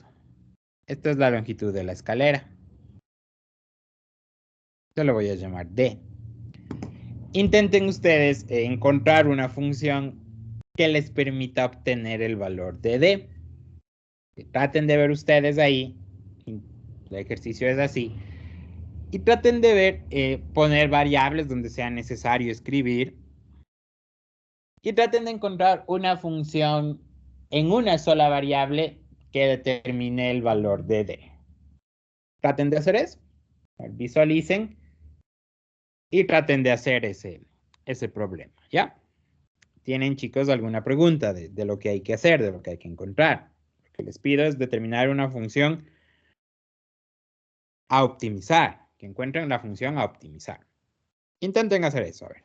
Esta es la longitud de la escalera. Yo lo voy a llamar D. Intenten ustedes encontrar una función que les permita obtener el valor de D. Traten de ver ustedes ahí, el ejercicio es así, y traten de ver, poner variables donde sea necesario escribir, y traten de encontrar una función en una sola variable que determine el valor de D. Traten de hacer eso, visualicen y traten de hacer ese problema, ¿ya? ¿Tienen, chicos, alguna pregunta de lo que hay que hacer, de lo que hay que encontrar? Lo que les pido es determinar una función a optimizar, que encuentren la función a optimizar. Intenten hacer eso, a ver.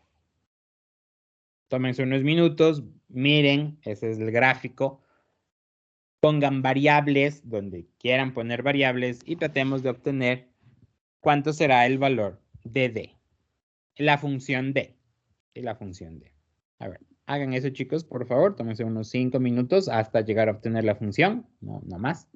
Tómense unos minutos, miren, ese es el gráfico. Pongan variables donde quieran poner variables y tratemos de obtener cuánto será el valor de D. La función D. Y la función D. A ver, hagan eso, chicos, por favor. Tómense unos 5 minutos hasta llegar a obtener la función. No más.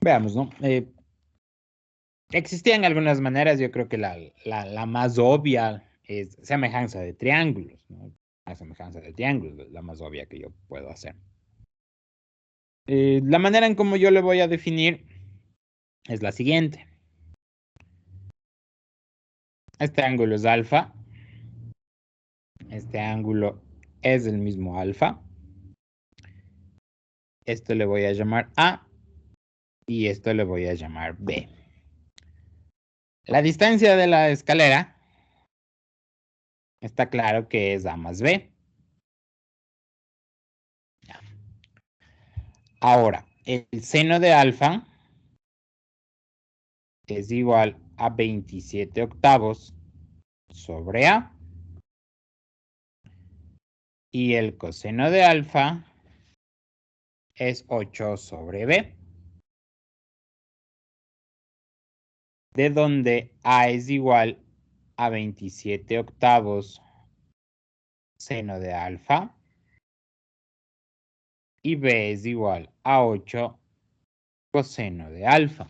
Veamos, ¿no? Existían algunas maneras, yo creo que la más obvia es semejanza de triángulos, ¿no? La semejanza de triángulos, la más obvia que yo puedo hacer. La manera en cómo yo le voy a definir es la siguiente. Este ángulo es alfa. Este ángulo es el mismo alfa. Esto le voy a llamar A y esto le voy a llamar B. La distancia de la escalera está claro que es A más B. Ahora, el seno de alfa es igual a 27 octavos sobre A. Y el coseno de alfa es 8 sobre B. De donde A es igual a 27 octavos seno de alfa. Y B es igual a 8 coseno de alfa.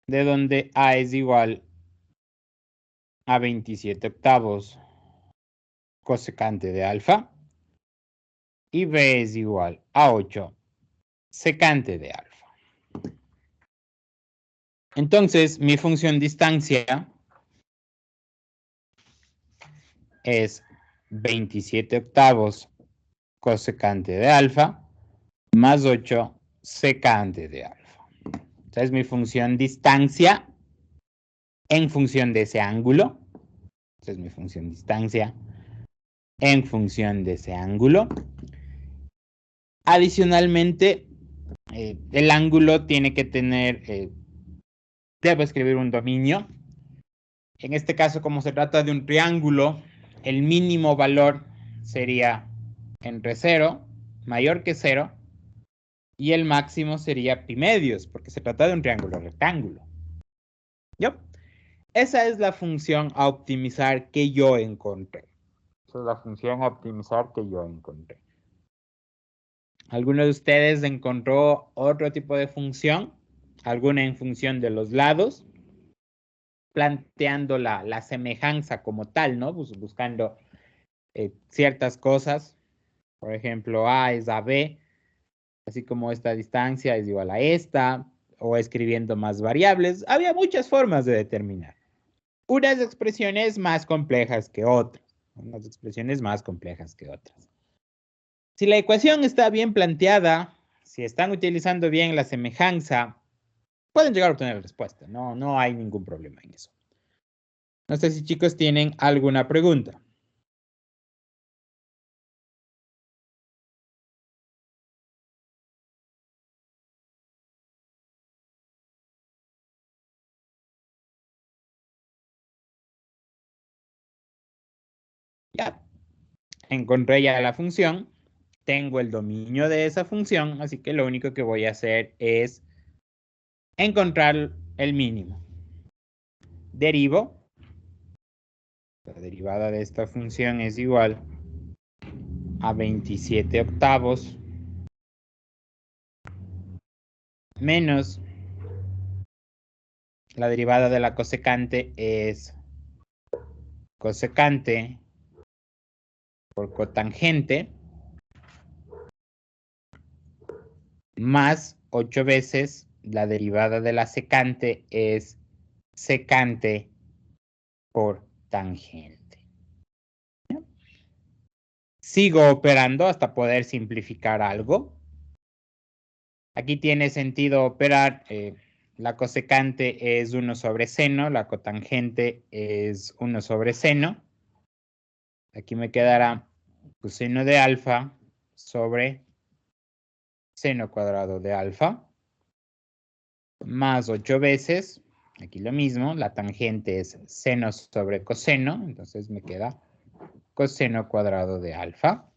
De donde A es igual a 27 octavos cosecante de alfa. Y B es igual a 8 secante de alfa. Entonces, mi función distancia es 27 octavos cosecante de alfa más 8 secante de alfa. Entonces, mi función distancia en función de ese ángulo. Esa es mi función distancia en función de ese ángulo. Adicionalmente, el ángulo tiene que tener, debo escribir un dominio. En este caso, como se trata de un triángulo, el mínimo valor sería entre 0, mayor que 0, y el máximo sería pi medios, porque se trata de un triángulo rectángulo. ¿Yo? Esa es la función a optimizar que yo encontré. Esa es la función a optimizar que yo encontré. ¿Alguno de ustedes encontró otro tipo de función? ¿Alguna en función de los lados? Planteando la semejanza como tal, ¿no? Buscando ciertas cosas. Por ejemplo, A es a B, así como esta distancia es igual a esta, o escribiendo más variables. Había muchas formas de determinar. Unas expresiones más complejas que otras. Unas expresiones más complejas que otras. Si la ecuación está bien planteada, si están utilizando bien la semejanza, pueden llegar a obtener la respuesta. No hay ningún problema en eso. No sé si chicos tienen alguna pregunta. Ya, encontré ya la función, tengo el dominio de esa función, así que lo único que voy a hacer es encontrar el mínimo. Derivo. La derivada de esta función es igual a 27 octavos menos la derivada de la cosecante es cosecante por cotangente más 8 veces la derivada de la secante es secante por tangente. Sigo operando hasta poder simplificar algo. Aquí tiene sentido operar. La cosecante es 1 sobre seno, la cotangente es 1 sobre seno. Aquí me quedará coseno de alfa sobre seno cuadrado de alfa, más 8 veces, aquí lo mismo, la tangente es seno sobre coseno, entonces me queda coseno cuadrado de alfa.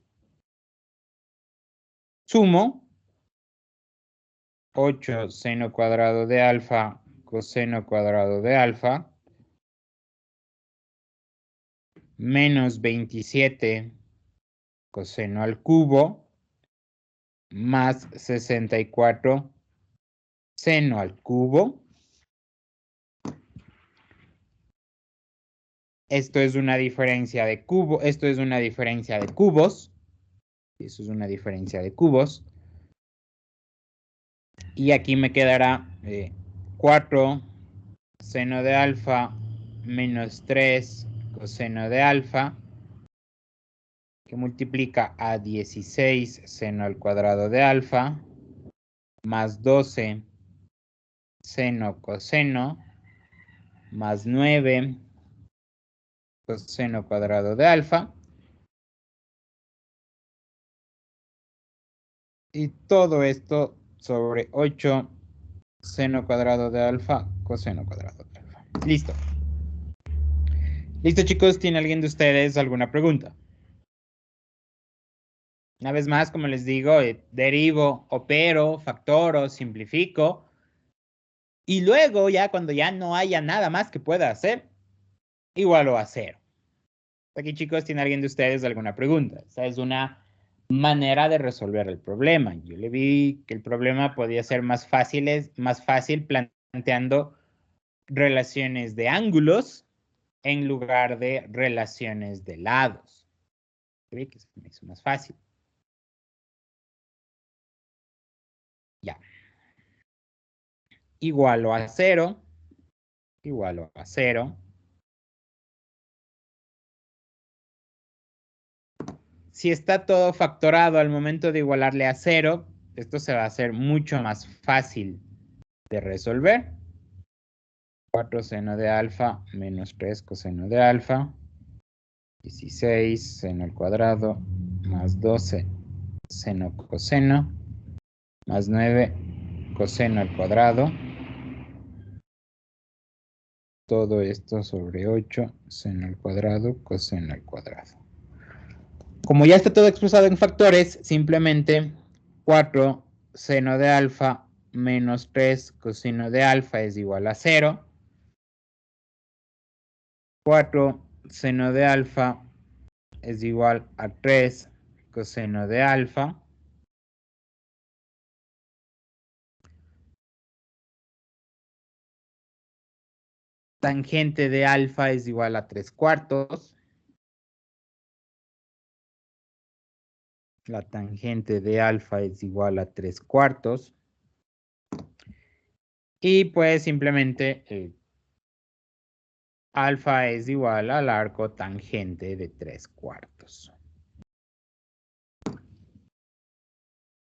Sumo 8 seno cuadrado de alfa, coseno cuadrado de alfa, menos 27 coseno al cubo más 64 seno al cubo. Esto es una diferencia de cubo, esto es una diferencia de cubos. Eso es una diferencia de cubos. Y aquí me quedará 4 seno de alfa menos 3 coseno de alfa, que multiplica a 16 seno al cuadrado de alfa, más 12 seno coseno, más 9 coseno cuadrado de alfa. Y todo esto sobre 8 seno cuadrado de alfa coseno cuadrado de alfa. Listo. Listo, chicos. ¿Tiene alguien de ustedes alguna pregunta? Una vez más, como les digo, derivo, opero, factoro, simplifico. Y luego, ya cuando ya no haya nada más que pueda hacer, igualo a 0. Aquí, chicos, ¿tiene alguien de ustedes alguna pregunta? Esa es una manera de resolver el problema. Yo le vi que el problema podía ser más fácil planteando relaciones de ángulos en lugar de relaciones de lados. ¿Ve que se me hizo más fácil? Ya. Igualo a 0. Igualo a 0. Si está todo factorado al momento de igualarle a 0, esto se va a hacer mucho más fácil de resolver. 4 seno de alfa menos 3 coseno de alfa. 16 seno al cuadrado más 12 seno coseno más 9 coseno al cuadrado. Todo esto sobre 8 seno al cuadrado coseno al cuadrado. Como ya está todo expresado en factores, simplemente 4 seno de alfa menos 3 coseno de alfa es igual a 0. 4 seno de alfa es igual a 3 coseno de alfa. Tangente de alfa es igual a 3/4. La tangente de alfa es igual a 3/4. Y pues simplemente alfa es igual al arco tangente de 3/4.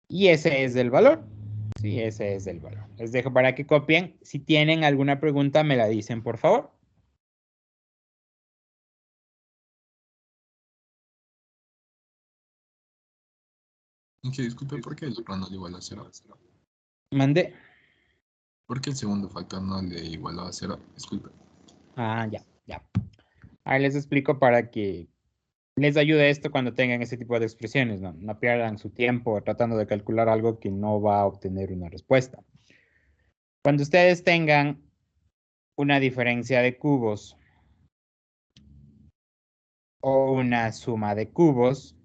Y ese es el valor. Sí, ese es el valor. Les dejo para que copien. Si tienen alguna pregunta, me la dicen, por favor. Que disculpe, ¿por qué el otro no le igualó a 0? Mande. ¿Por qué el segundo factor no le igualó a 0? Disculpe. Ah, ya. Ahora les explico para que les ayude esto cuando tengan ese tipo de expresiones. No pierdan su tiempo tratando de calcular algo que no va a obtener una respuesta. Cuando ustedes tengan una diferencia de cubos o una suma de cubos,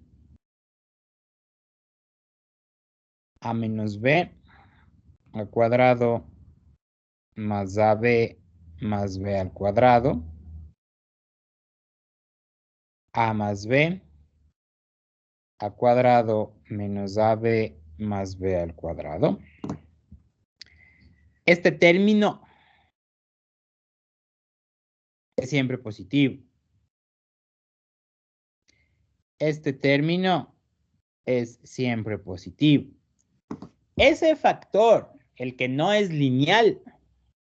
a menos b al cuadrado más ab más b al cuadrado, a más b al cuadrado menos ab más b al cuadrado. Este término es siempre positivo. Este término es siempre positivo. Ese factor, el que no es lineal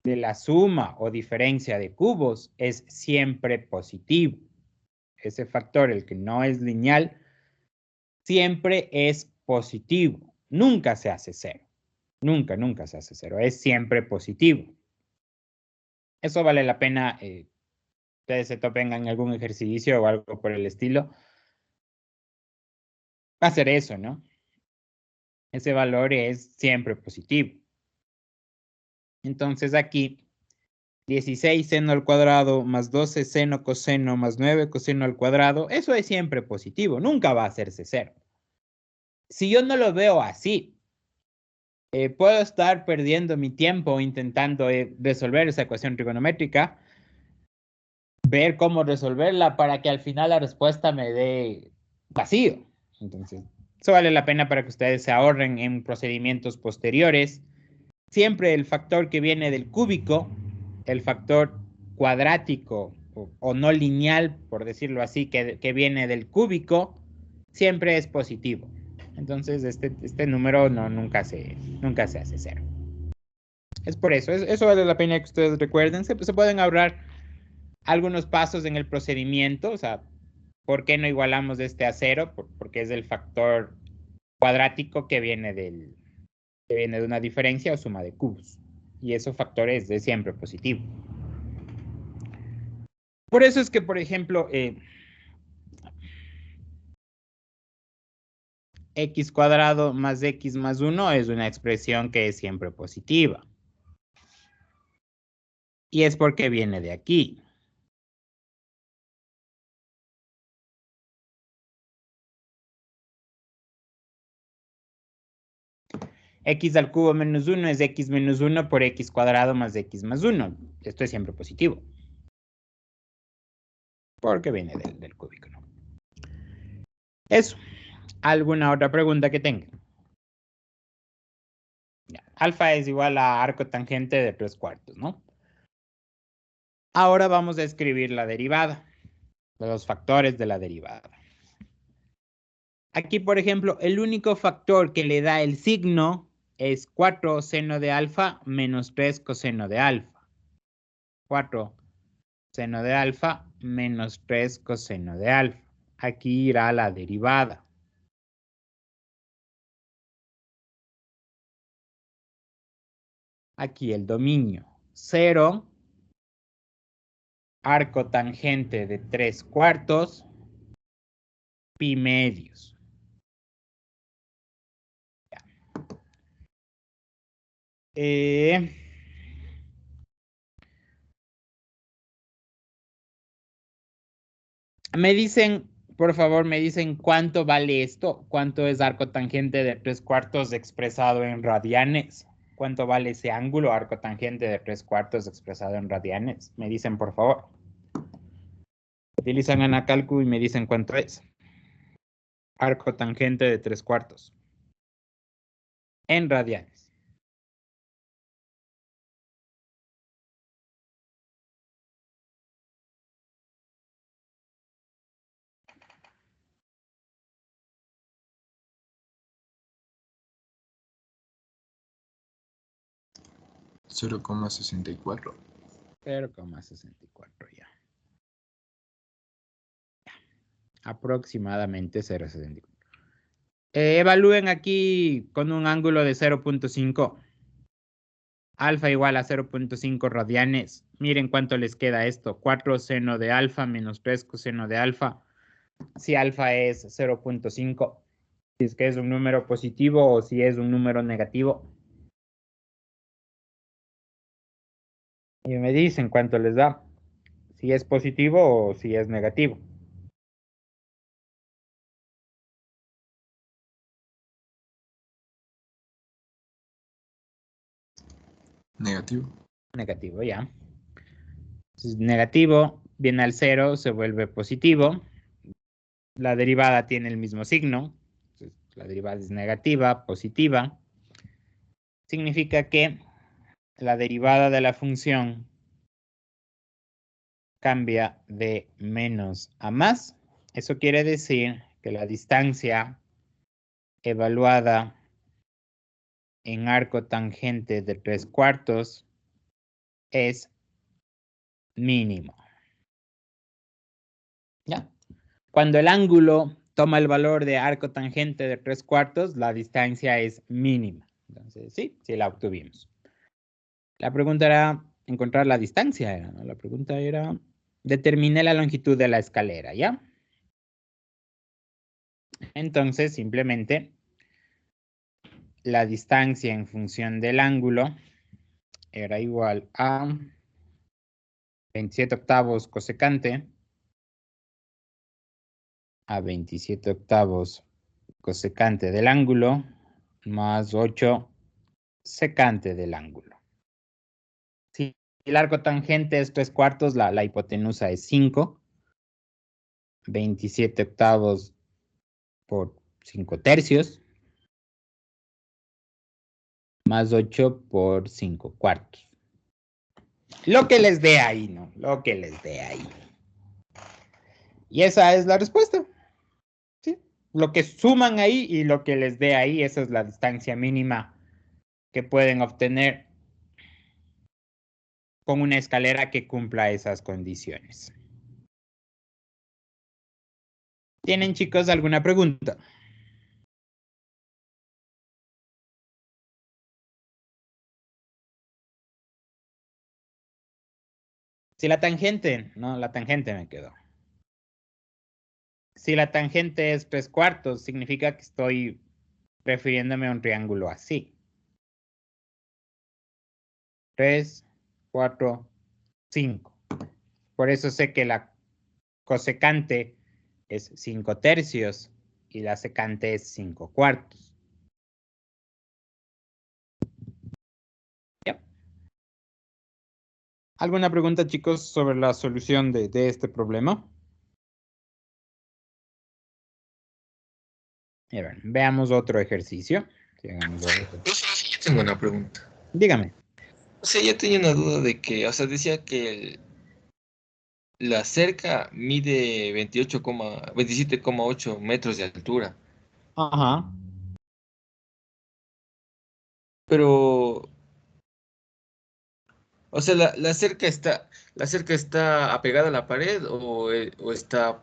de la suma o diferencia de cubos, es siempre positivo. Ese factor, el que no es lineal, siempre es positivo. Nunca se hace 0. Nunca se hace 0. Es siempre positivo. Eso vale la pena, ustedes se topen en algún ejercicio o algo por el estilo. Hacer eso, ¿no? Ese valor es siempre positivo. Entonces aquí 16 seno al cuadrado más 12 seno coseno más 9 coseno al cuadrado, eso es siempre positivo, nunca va a hacerse 0. Si yo no lo veo así, puedo estar perdiendo mi tiempo intentando resolver esa ecuación trigonométrica, ver cómo resolverla para que al final la respuesta me dé vacío. Entonces, eso vale la pena para que ustedes se ahorren en procedimientos posteriores. Siempre el factor que viene del cúbico, el factor cuadrático o no lineal, por decirlo así, que viene del cúbico, siempre es positivo. Entonces, este número nunca se hace 0. Es por eso, eso vale la pena que ustedes recuerden. Se pueden ahorrar algunos pasos en el procedimiento, o sea, ¿por qué no igualamos este a 0? Porque es el factor cuadrático que viene de una diferencia o suma de cubos. Y esos factores es siempre positivo. Por eso es que, por ejemplo, x cuadrado más x más 1 es una expresión que es siempre positiva. Y es porque viene de aquí. X al cubo menos 1 es x menos 1 por x cuadrado más x más 1. Esto es siempre positivo. Porque viene del cúbico, ¿no? Eso. ¿Alguna otra pregunta que tengan? Ya. Alfa es igual a arco tangente de 3/4, ¿no? Ahora vamos a escribir la derivada, los factores de la derivada. Aquí, por ejemplo, el único factor que le da el signo es 4 seno de alfa menos 3 coseno de alfa. 4 seno de alfa menos 3 coseno de alfa. Aquí irá la derivada. Aquí el dominio. 0, arco tangente de 3/4, pi medios. Me dicen, por favor, me dicen cuánto vale esto, cuánto es arco tangente de 3/4 expresado en radianes, cuánto vale ese ángulo arco tangente de 3/4 expresado en radianes. Me dicen, por favor. Utilizan Anacalcu y me dicen cuánto es. Arco tangente de 3/4 en radianes. $0,64. 0,64 ya. Aproximadamente 0,64. Evalúen aquí con un ángulo de 0.5. Alfa igual a 0.5 radianes. Miren cuánto les queda esto. 4 seno de alfa menos 3 coseno de alfa. Si alfa es 0.5. Si es que es un número positivo o si es un número negativo. Y me dicen cuánto les da. Si es positivo o si es negativo. Negativo. Negativo, ya. Entonces, negativo viene al 0, se vuelve positivo. La derivada tiene el mismo signo. Entonces, la derivada es negativa, positiva. Significa que la derivada de la función cambia de menos a más. Eso quiere decir que la distancia evaluada en arco tangente de 3/4 es mínimo. ¿Ya? Cuando el ángulo toma el valor de arco tangente de 3/4, la distancia es mínima. Entonces, sí la obtuvimos. La pregunta era encontrar la distancia, ¿no? La pregunta era, determine la longitud de la escalera, ¿ya? Entonces, simplemente, la distancia en función del ángulo era igual a 27 octavos cosecante a 27 octavos cosecante del ángulo más 8 secante del ángulo. Si el arco tangente es 3/4, la hipotenusa es 5. 27 octavos por 5/3 más 8 por 5/4. Lo que les dé ahí, ¿no? Lo que les dé ahí. Y esa es la respuesta. ¿Sí? Lo que suman ahí y lo que les dé ahí, esa es la distancia mínima que pueden obtener con una escalera que cumpla esas condiciones. ¿Tienen, chicos, alguna pregunta? Si la tangente, no, la tangente me quedó. Si la tangente es 3/4, significa que estoy refiriéndome a un triángulo así. 3, 4, 5. Por eso sé que la cosecante es 5/3 y la secante es 5/4. Yep. ¿Alguna pregunta, chicos, sobre la solución de este problema? A ver, veamos otro ejercicio. Yo tengo una pregunta. Dígame. O sea, yo tenía una duda de que, o sea, decía que la cerca mide 27,8 metros de altura, Ajá. pero, o sea, la cerca está apegada a la pared o está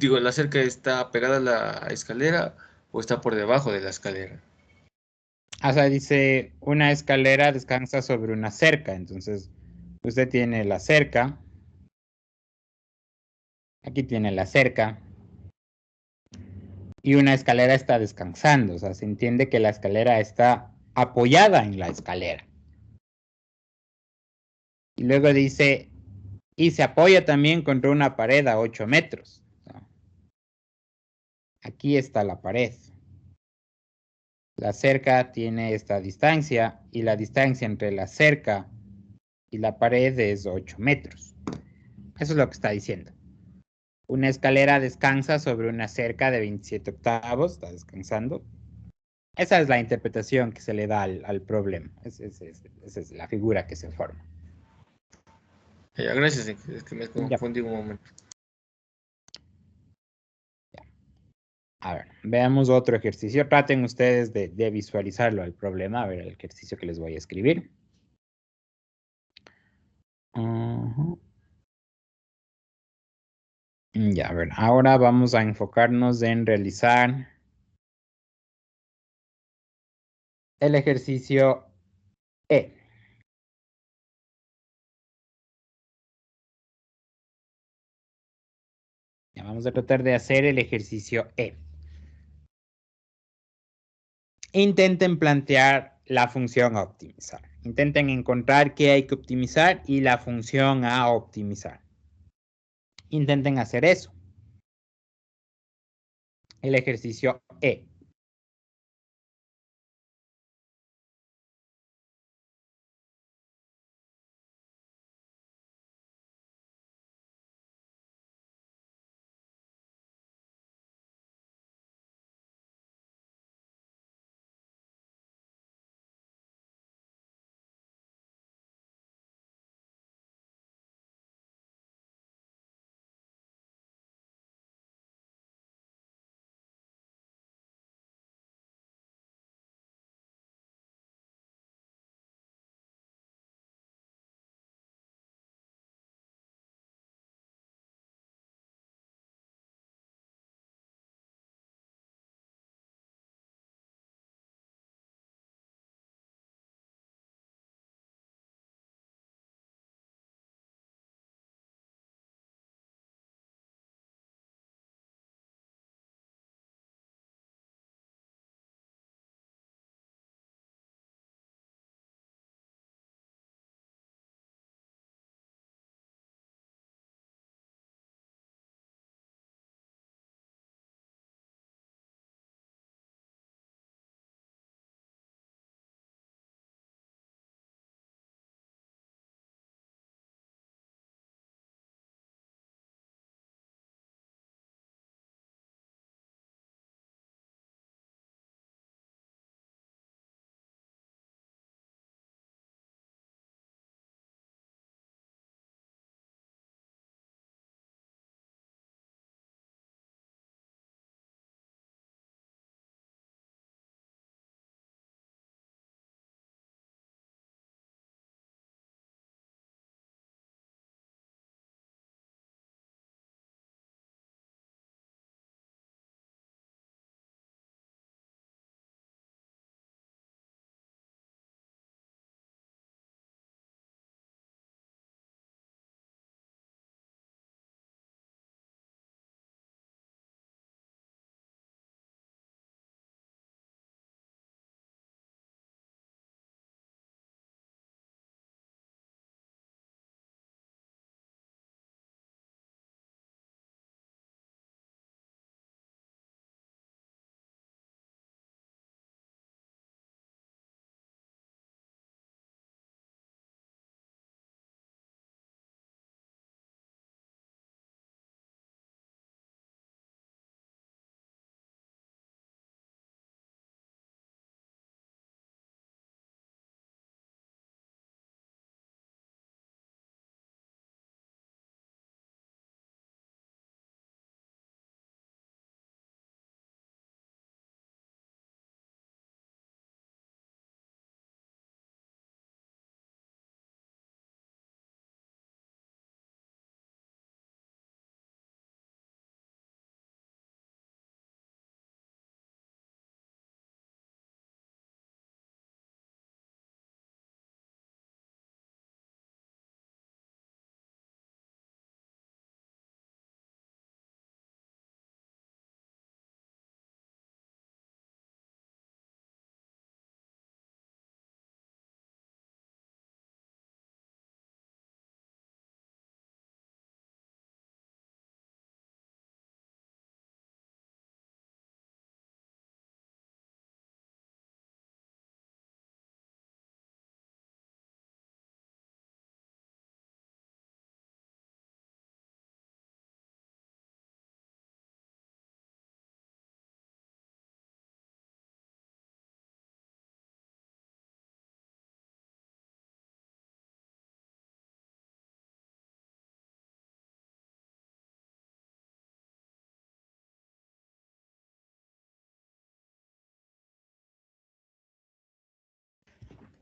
digo, la cerca está pegada a la escalera o está por debajo de la escalera. O sea, dice, una escalera descansa sobre una cerca. Entonces, usted tiene la cerca. Aquí tiene la cerca. Y una escalera está descansando. O sea, se entiende que la escalera está apoyada en la escalera. Y luego dice, y se apoya también contra una pared a 8 metros. Aquí está la pared. La cerca tiene esta distancia y la distancia entre la cerca y la pared es 8 metros. Eso es lo que está diciendo. Una escalera descansa sobre una cerca de 27 octavos, está descansando. Esa es la interpretación que se le da al problema. Esa es la figura que se forma. Ya, gracias, es que me Ya. confundí un momento. A ver, veamos otro ejercicio. Traten ustedes de visualizarlo al problema. A ver, el ejercicio que les voy a escribir. Ya, a ver, ahora vamos a enfocarnos en realizar el ejercicio E. Ya, vamos a tratar de hacer el ejercicio E. Intenten plantear la función a optimizar. Intenten encontrar qué hay que optimizar y la función a optimizar. Intenten hacer eso. El ejercicio E.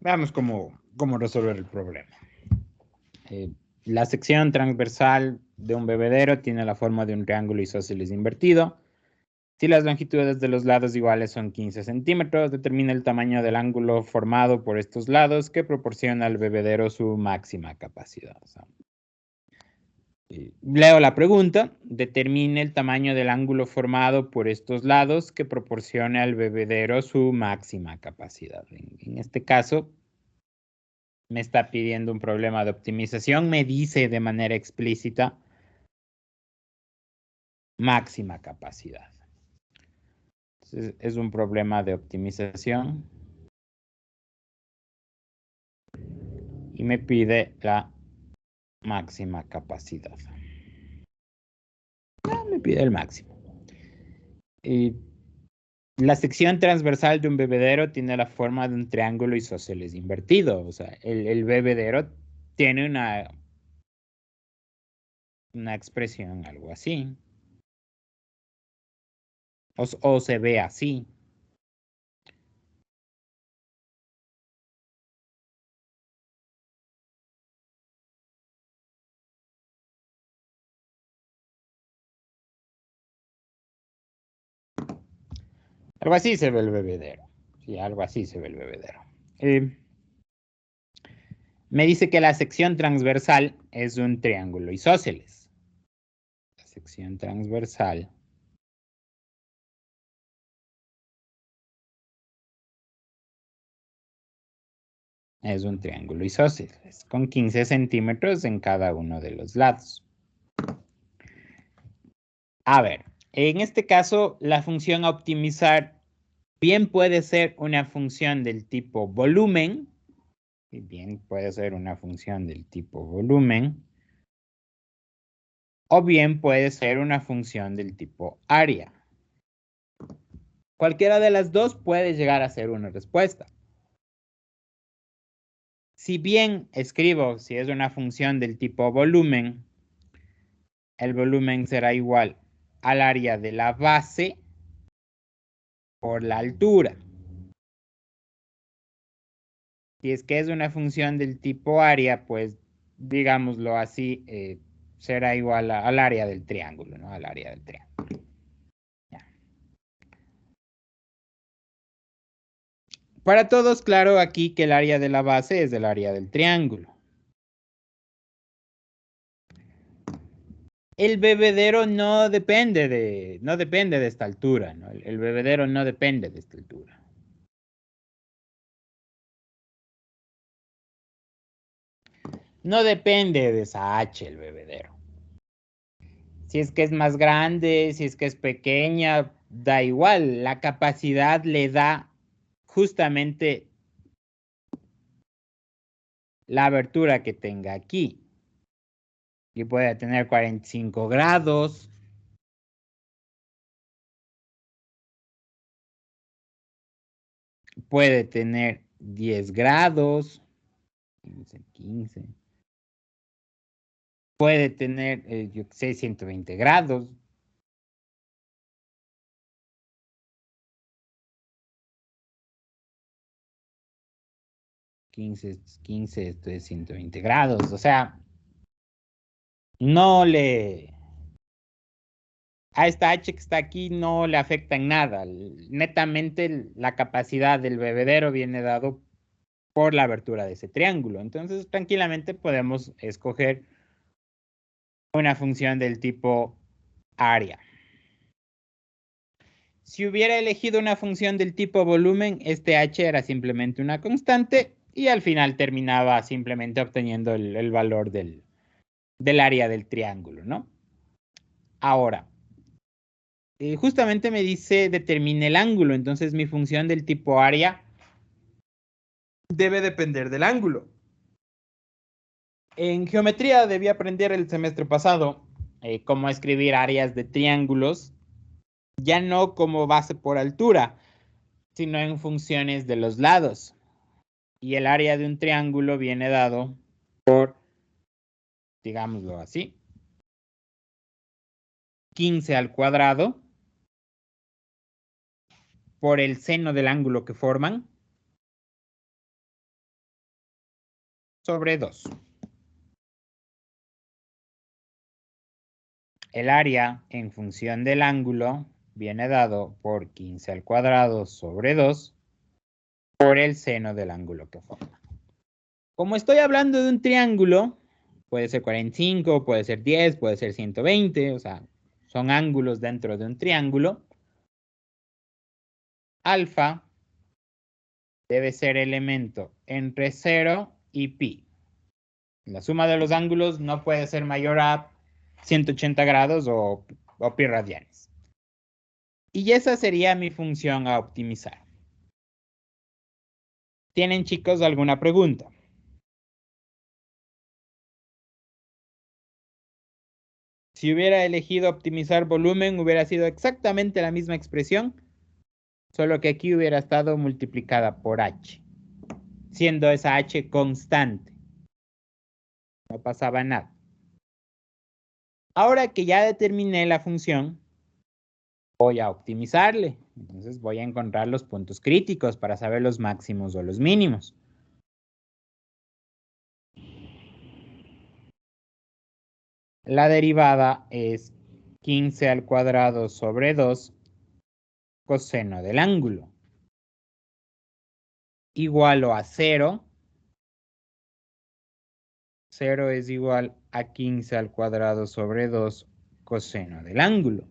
Veamos cómo resolver el problema. La sección transversal de un bebedero tiene la forma de un triángulo isósceles invertido. Si las longitudes de los lados iguales son 15 centímetros, determina el tamaño del ángulo formado por estos lados que proporciona al bebedero su máxima capacidad. O sea, leo la pregunta. Determine el tamaño del ángulo formado por estos lados que proporciona al bebedero su máxima capacidad. En este caso, me está pidiendo un problema de optimización. Me dice de manera explícita máxima capacidad. Entonces, es un problema de optimización. Y me pide la máxima capacidad. Me pide el máximo. Y la sección transversal de un bebedero tiene la forma de un triángulo isósceles invertido. O sea, el bebedero tiene una expresión algo así. O se ve así. Algo así se ve el bebedero. Sí, algo así se ve el bebedero. Me dice que la sección transversal es un triángulo isósceles. La sección transversal es un triángulo isósceles con 15 centímetros en cada uno de los lados. A ver, en este caso, la función a optimizar bien puede ser una función del tipo volumen, y bien puede ser una función del tipo volumen, o bien puede ser una función del tipo área. Cualquiera de las dos puede llegar a ser una respuesta. Si bien escribo si es una función del tipo volumen, el volumen será igual al área de la base por la altura. Si es que es una función del tipo área, pues digámoslo así, será igual al área del triángulo, ¿no? Al área del triángulo. Ya. Para todos, claro aquí que el área de la base es el área del triángulo. El bebedero no depende de esta altura, ¿no? El bebedero no depende de esta altura. No depende de esa H el bebedero. Si es que es más grande, si es que es pequeña, da igual. La capacidad le da justamente la abertura que tenga aquí. Y puede tener 45 grados. Puede tener 10 grados. 15. Puede tener, yo qué sé, 120 grados. 15, esto es 120 grados. O sea, no le... A esta H que está aquí no le afecta en nada. Netamente la capacidad del bebedero viene dado por la abertura de ese triángulo. Entonces, tranquilamente podemos escoger una función del tipo área. Si hubiera elegido una función del tipo volumen, este h era simplemente una constante y al final terminaba simplemente obteniendo el valor del área del triángulo, ¿no? Ahora, justamente me dice determine el ángulo, entonces mi función del tipo área debe depender del ángulo. En geometría debí aprender el semestre pasado cómo escribir áreas de triángulos, ya no como base por altura, sino en funciones de los lados. Y el área de un triángulo viene dado por, digámoslo así, 15 al cuadrado por el seno del ángulo que forman sobre 2. El área en función del ángulo viene dado por 15 al cuadrado sobre 2 por el seno del ángulo que forma. Como estoy hablando de un triángulo, puede ser 45, puede ser 10, puede ser 120, o sea, son ángulos dentro de un triángulo. Alfa debe ser elemento entre 0 y pi. La suma de los ángulos no puede ser mayor a 180 grados o pi radianes. Y esa sería mi función a optimizar. ¿Tienen, chicos, alguna pregunta? Si hubiera elegido optimizar volumen, hubiera sido exactamente la misma expresión, solo que aquí hubiera estado multiplicada por h, siendo esa h constante. No pasaba nada. Ahora que ya determiné la función, voy a optimizarle. Entonces voy a encontrar los puntos críticos para saber los máximos o los mínimos. La derivada es 15 al cuadrado sobre 2 coseno del ángulo. Igual a 0. 0 es igual a 15 al cuadrado sobre 2 coseno del ángulo.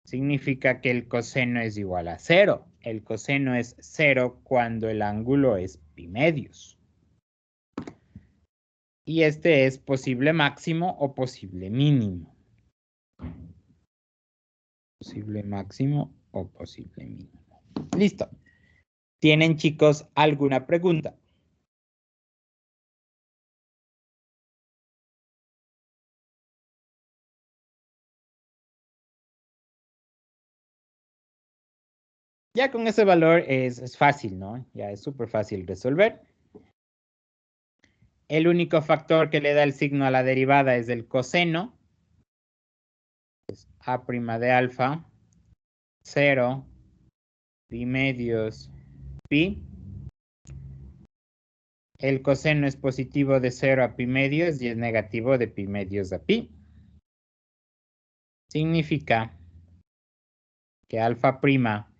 Significa que el coseno es igual a 0. El coseno es 0 cuando el ángulo es pi medios. Y este es posible máximo o posible mínimo. Posible máximo o posible mínimo. Listo. ¿Tienen, chicos, alguna pregunta? Ya con ese valor es fácil, ¿no? Ya es súper fácil resolver. El único factor que le da el signo a la derivada es el coseno. Es a' de alfa, 0, pi medios, pi. El coseno es positivo de 0 a pi medios y es negativo de pi medios a pi. Significa que alfa prima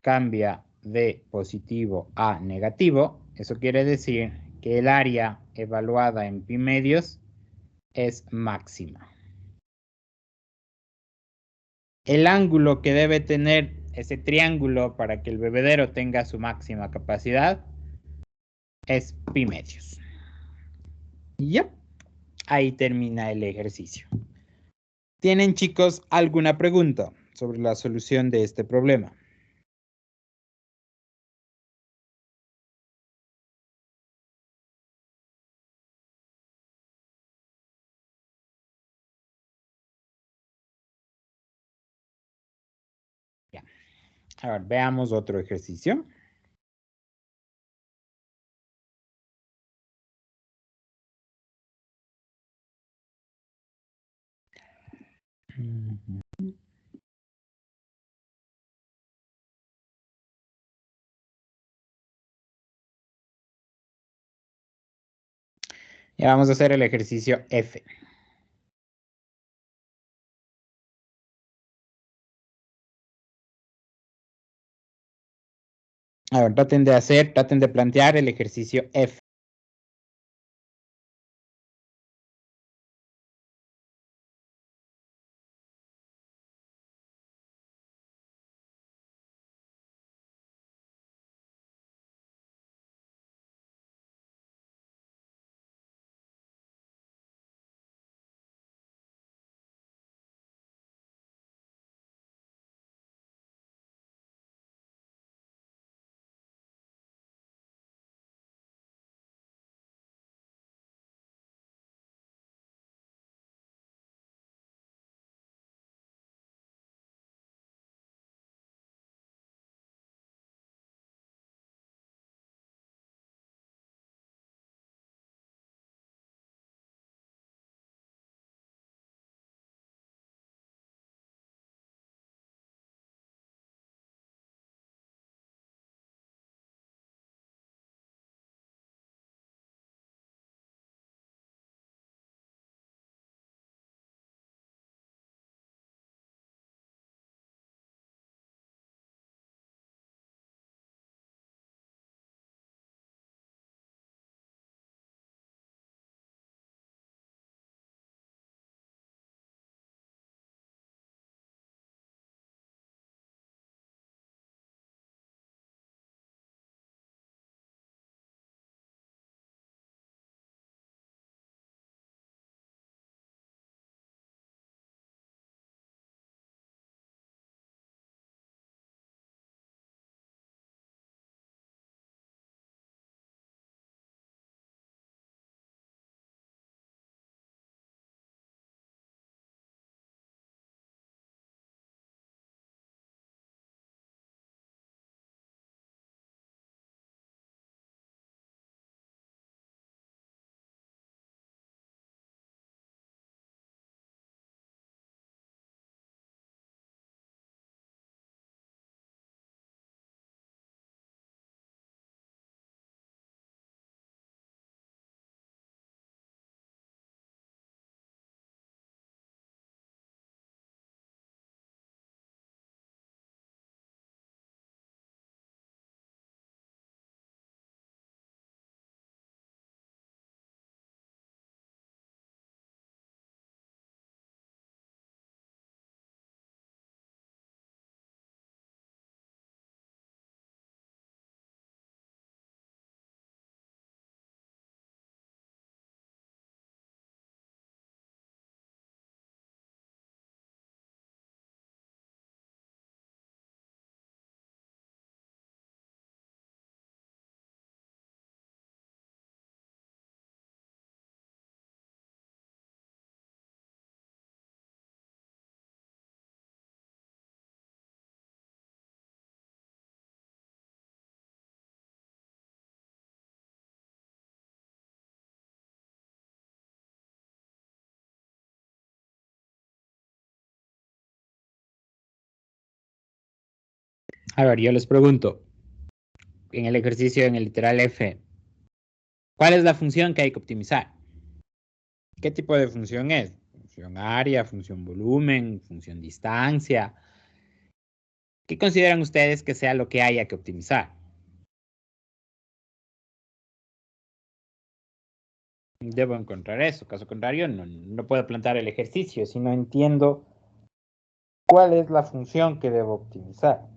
cambia de positivo a negativo. Eso quiere decir que el área evaluada en pi medios es máxima. El ángulo que debe tener ese triángulo para que el bebedero tenga su máxima capacidad es pi medios. Y ya, ahí termina el ejercicio. ¿Tienen, chicos, alguna pregunta sobre la solución de este problema? Ya. A ver, veamos otro ejercicio. Ya vamos a hacer el ejercicio F. A ver, traten de plantear el ejercicio F. A ver, yo les pregunto, en el ejercicio, en el literal F, ¿cuál es la función que hay que optimizar? ¿Qué tipo de función es? Función área, función volumen, función distancia. ¿Qué consideran ustedes que sea lo que haya que optimizar? Debo encontrar eso, caso contrario no puedo plantear el ejercicio si no entiendo cuál es la función que debo optimizar.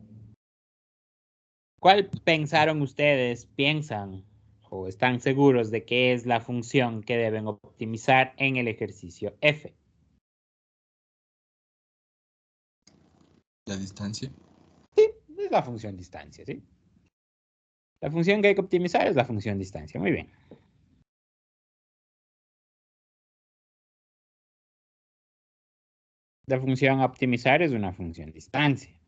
¿Cuál pensaron ustedes, piensan o están seguros de que es la función que deben optimizar en el ejercicio F? La distancia. Sí, es la función distancia, ¿sí? La función que hay que optimizar es la función distancia. Muy bien. La función a optimizar es una función distancia.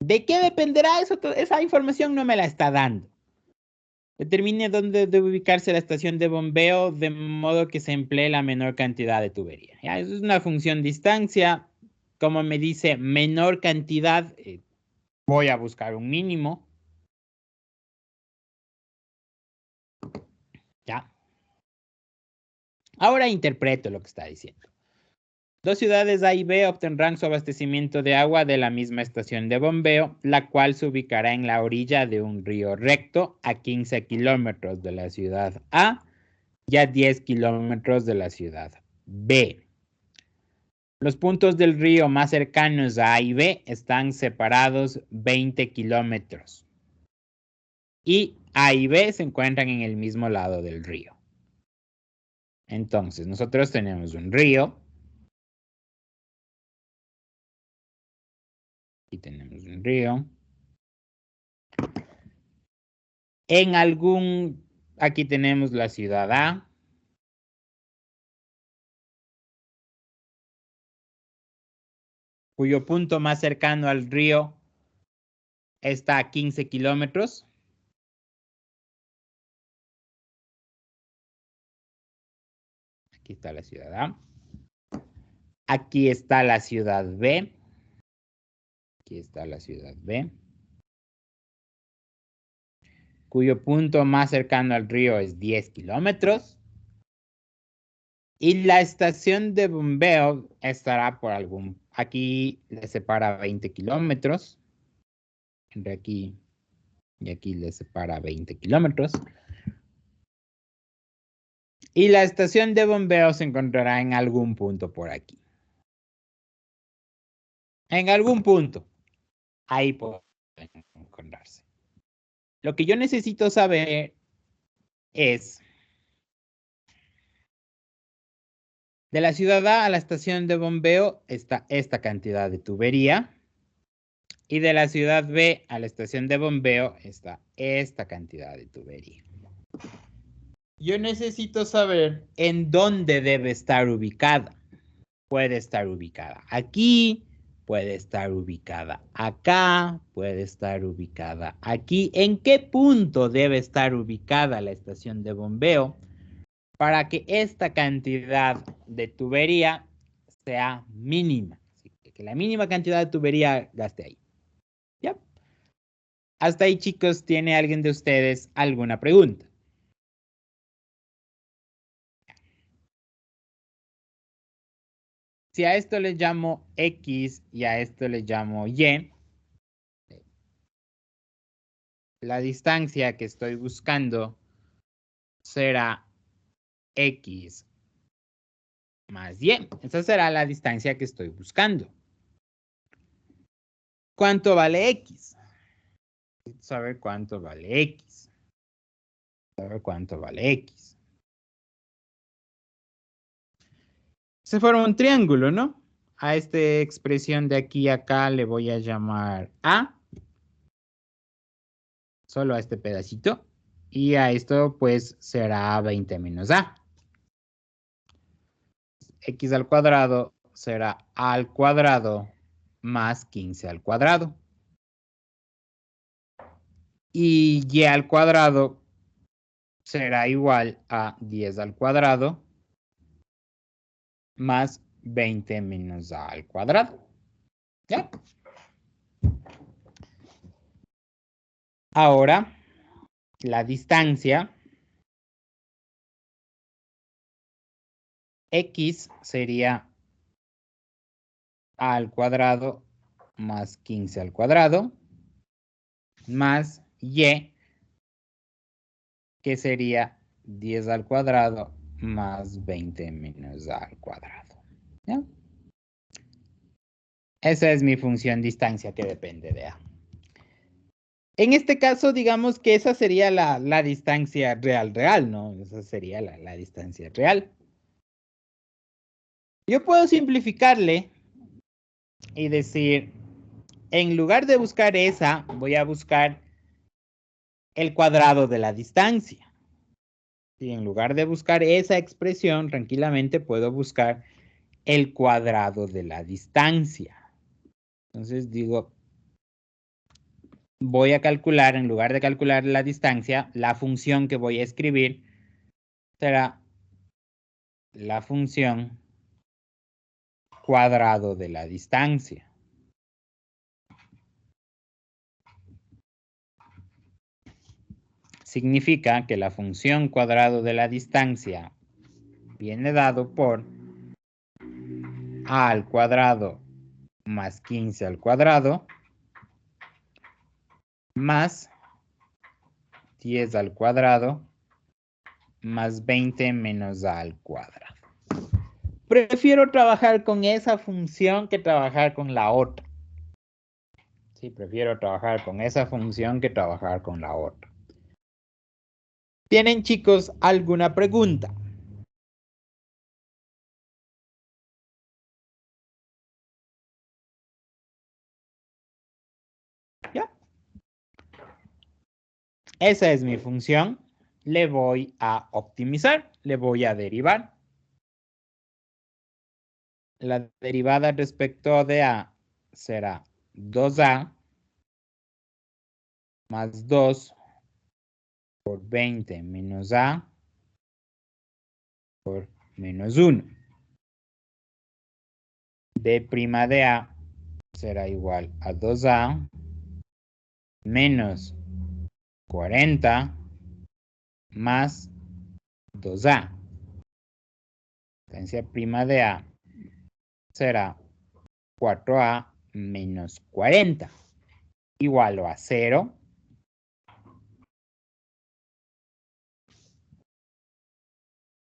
¿De qué dependerá eso? Esa información no me la está dando. Determine dónde debe ubicarse la estación de bombeo de modo que se emplee la menor cantidad de tubería. ¿Ya? Eso es una función distancia. Como me dice menor cantidad, voy a buscar un mínimo. ¿Ya? Ahora interpreto lo que está diciendo. Dos ciudades A y B obtendrán su abastecimiento de agua de la misma estación de bombeo, la cual se ubicará en la orilla de un río recto a 15 kilómetros de la ciudad A y a 10 kilómetros de la ciudad B. Los puntos del río más cercanos a A y B están separados 20 kilómetros. Y A y B se encuentran en el mismo lado del río. Entonces, nosotros tenemos un río. Aquí tenemos un río. Aquí tenemos la ciudad A. Cuyo punto más cercano al río está a 15 kilómetros. Aquí está la ciudad A. Aquí está la ciudad B. Aquí está la ciudad B. Cuyo punto más cercano al río es 10 kilómetros. Y la estación de bombeo estará por aquí le separa 20 kilómetros. Entre aquí y aquí le separa 20 kilómetros. Y la estación de bombeo se encontrará en algún punto por aquí. En algún punto. Ahí pueden encontrarse. Lo que yo necesito saber es de la ciudad A la estación de bombeo está esta cantidad de tubería. Y de la ciudad B a la estación de bombeo está esta cantidad de tubería. Yo necesito saber en dónde debe estar ubicada. Puede estar ubicada aquí, puede estar ubicada acá, puede estar ubicada aquí. ¿En qué punto debe estar ubicada la estación de bombeo para que esta cantidad de tubería sea mínima? Así que la mínima cantidad de tubería gaste ahí. ¿Ya? Hasta ahí, chicos, ¿tiene alguien de ustedes alguna pregunta? Si a esto le llamo X y a esto le llamo Y, la distancia que estoy buscando será X más Y. Esa será la distancia que estoy buscando. ¿Cuánto vale X? Saber cuánto vale X. Saber cuánto vale X. Se forma un triángulo, ¿no? A esta expresión de aquí a acá le voy a llamar A. Solo a este pedacito. Y a esto pues será 20 menos A. X al cuadrado será A al cuadrado más 15 al cuadrado. Y Y al cuadrado será igual a 10 al cuadrado más 20 menos A al cuadrado. ¿Ya? Ahora, la distancia x sería a al cuadrado más 15 al cuadrado más y, que sería 10 al cuadrado más 20 menos a al cuadrado. ¿Ya? Esa es mi función distancia que depende de a. En este caso, digamos que esa sería la distancia real, ¿no? Esa sería la distancia real. Yo puedo simplificarle y decir, en lugar de buscar esa, voy a buscar el cuadrado de la distancia. Y en lugar de buscar esa expresión, tranquilamente puedo buscar el cuadrado de la distancia. Entonces digo, voy a calcular, en lugar de calcular la distancia, la función que voy a escribir será la función cuadrado de la distancia. Significa que la función cuadrado de la distancia viene dado por a al cuadrado más 15 al cuadrado más 10 al cuadrado más 20 menos a al cuadrado. Prefiero trabajar con esa función que trabajar con la otra. Sí, prefiero trabajar con esa función que trabajar con la otra. ¿Tienen, chicos, alguna pregunta? ¿Ya? Esa es mi función. Le voy a optimizar, le voy a derivar. La derivada respecto de a será 2a más 2 por 20 menos a por menos 1. D' de a será igual a 2a menos 40 más 2a. Distancia prima de a será 4a menos 40 igual a 0.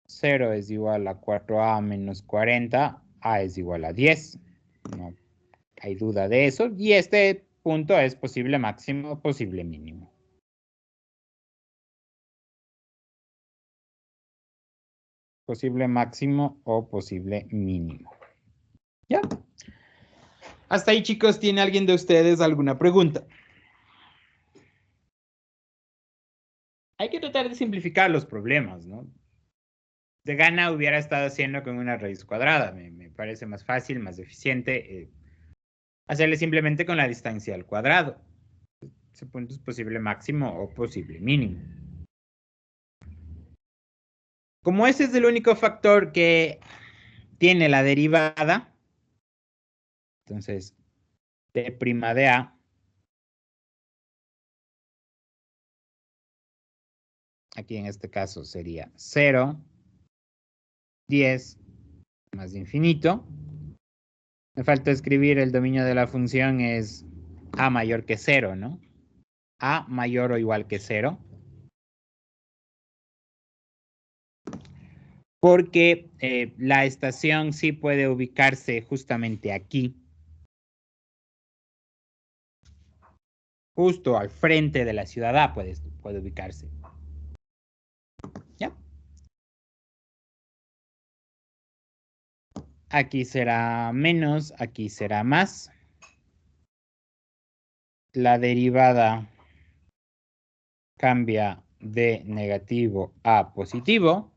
0 es igual a 4a menos 40, a es igual a 10. No hay duda de eso. Y este punto es posible máximo o posible mínimo. Posible máximo o posible mínimo. ¿Ya? Hasta ahí, chicos, ¿tiene alguien de ustedes alguna pregunta? Hay que tratar de simplificar los problemas, ¿no? De gana hubiera estado haciendo con una raíz cuadrada. Me parece más fácil, más eficiente hacerle simplemente con la distancia al cuadrado. Ese punto es posible máximo o posible mínimo. Como ese es el único factor que tiene la derivada, entonces d' de a aquí en este caso sería 0, 10 más infinito. Me falta escribir el dominio de la función es a mayor que 0, ¿no? A mayor o igual que 0. Porque la estación sí puede ubicarse justamente aquí. Justo al frente de la ciudad A puede ubicarse. ¿Ya? Aquí será menos, aquí será más. La derivada cambia de negativo a positivo.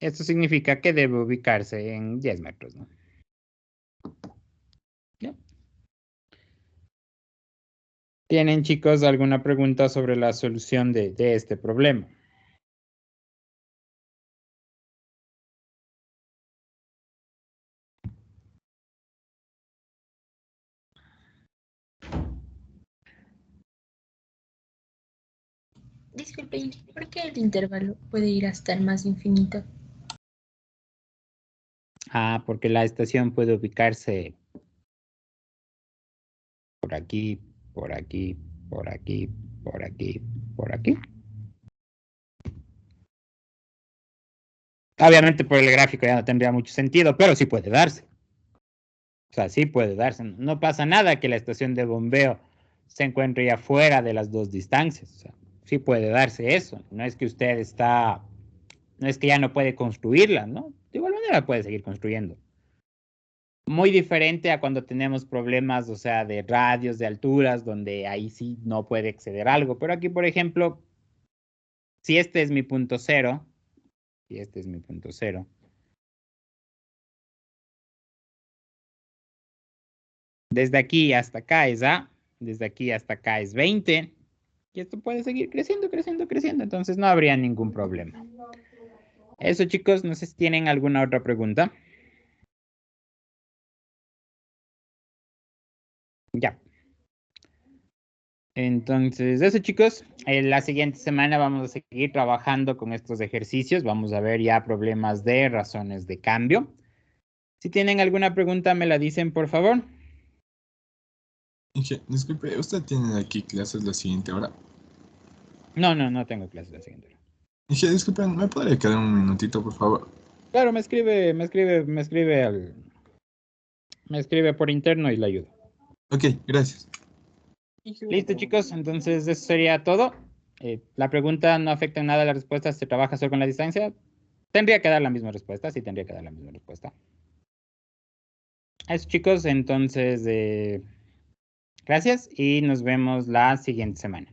Esto significa que debe ubicarse en 10 metros, ¿no? ¿Ya? ¿Tienen, chicos, alguna pregunta sobre la solución de este problema? Disculpe, ¿por qué el intervalo puede ir hasta el más infinito? Ah, porque la estación puede ubicarse por aquí, por aquí, por aquí, por aquí, por aquí. Obviamente por el gráfico ya no tendría mucho sentido, pero sí puede darse. O sea, sí puede darse. No pasa nada que la estación de bombeo se encuentre ya fuera de las dos distancias. O sea, sí puede darse eso. No es que usted está, no es que ya no puede construirla, ¿no? De igual manera puede seguir construyendo. Muy diferente a cuando tenemos problemas, o sea, de radios, de alturas, donde ahí sí no puede exceder algo. Pero aquí, por ejemplo, si este es mi punto cero, y este es mi punto cero, desde aquí hasta acá es A, desde aquí hasta acá es 20, y esto puede seguir creciendo, creciendo, creciendo, entonces no habría ningún problema. Eso, chicos, no sé si tienen alguna otra pregunta. Ya. Entonces, eso, chicos, la siguiente semana vamos a seguir trabajando con estos ejercicios, vamos a ver ya problemas de razones de cambio. Si tienen alguna pregunta, me la dicen, por favor. Disculpe, ¿usted tiene aquí clases la siguiente hora? No tengo clases la siguiente hora. Disculpe, ¿me podría quedar un minutito, por favor? Claro, me escribe por interno y le ayudo. Ok, gracias. Listo, chicos, entonces eso sería todo. La pregunta no afecta en nada a la respuesta, se trabaja solo con la distancia. Tendría que dar la misma respuesta, sí, tendría que dar la misma respuesta. Eso, chicos, entonces, gracias y nos vemos la siguiente semana.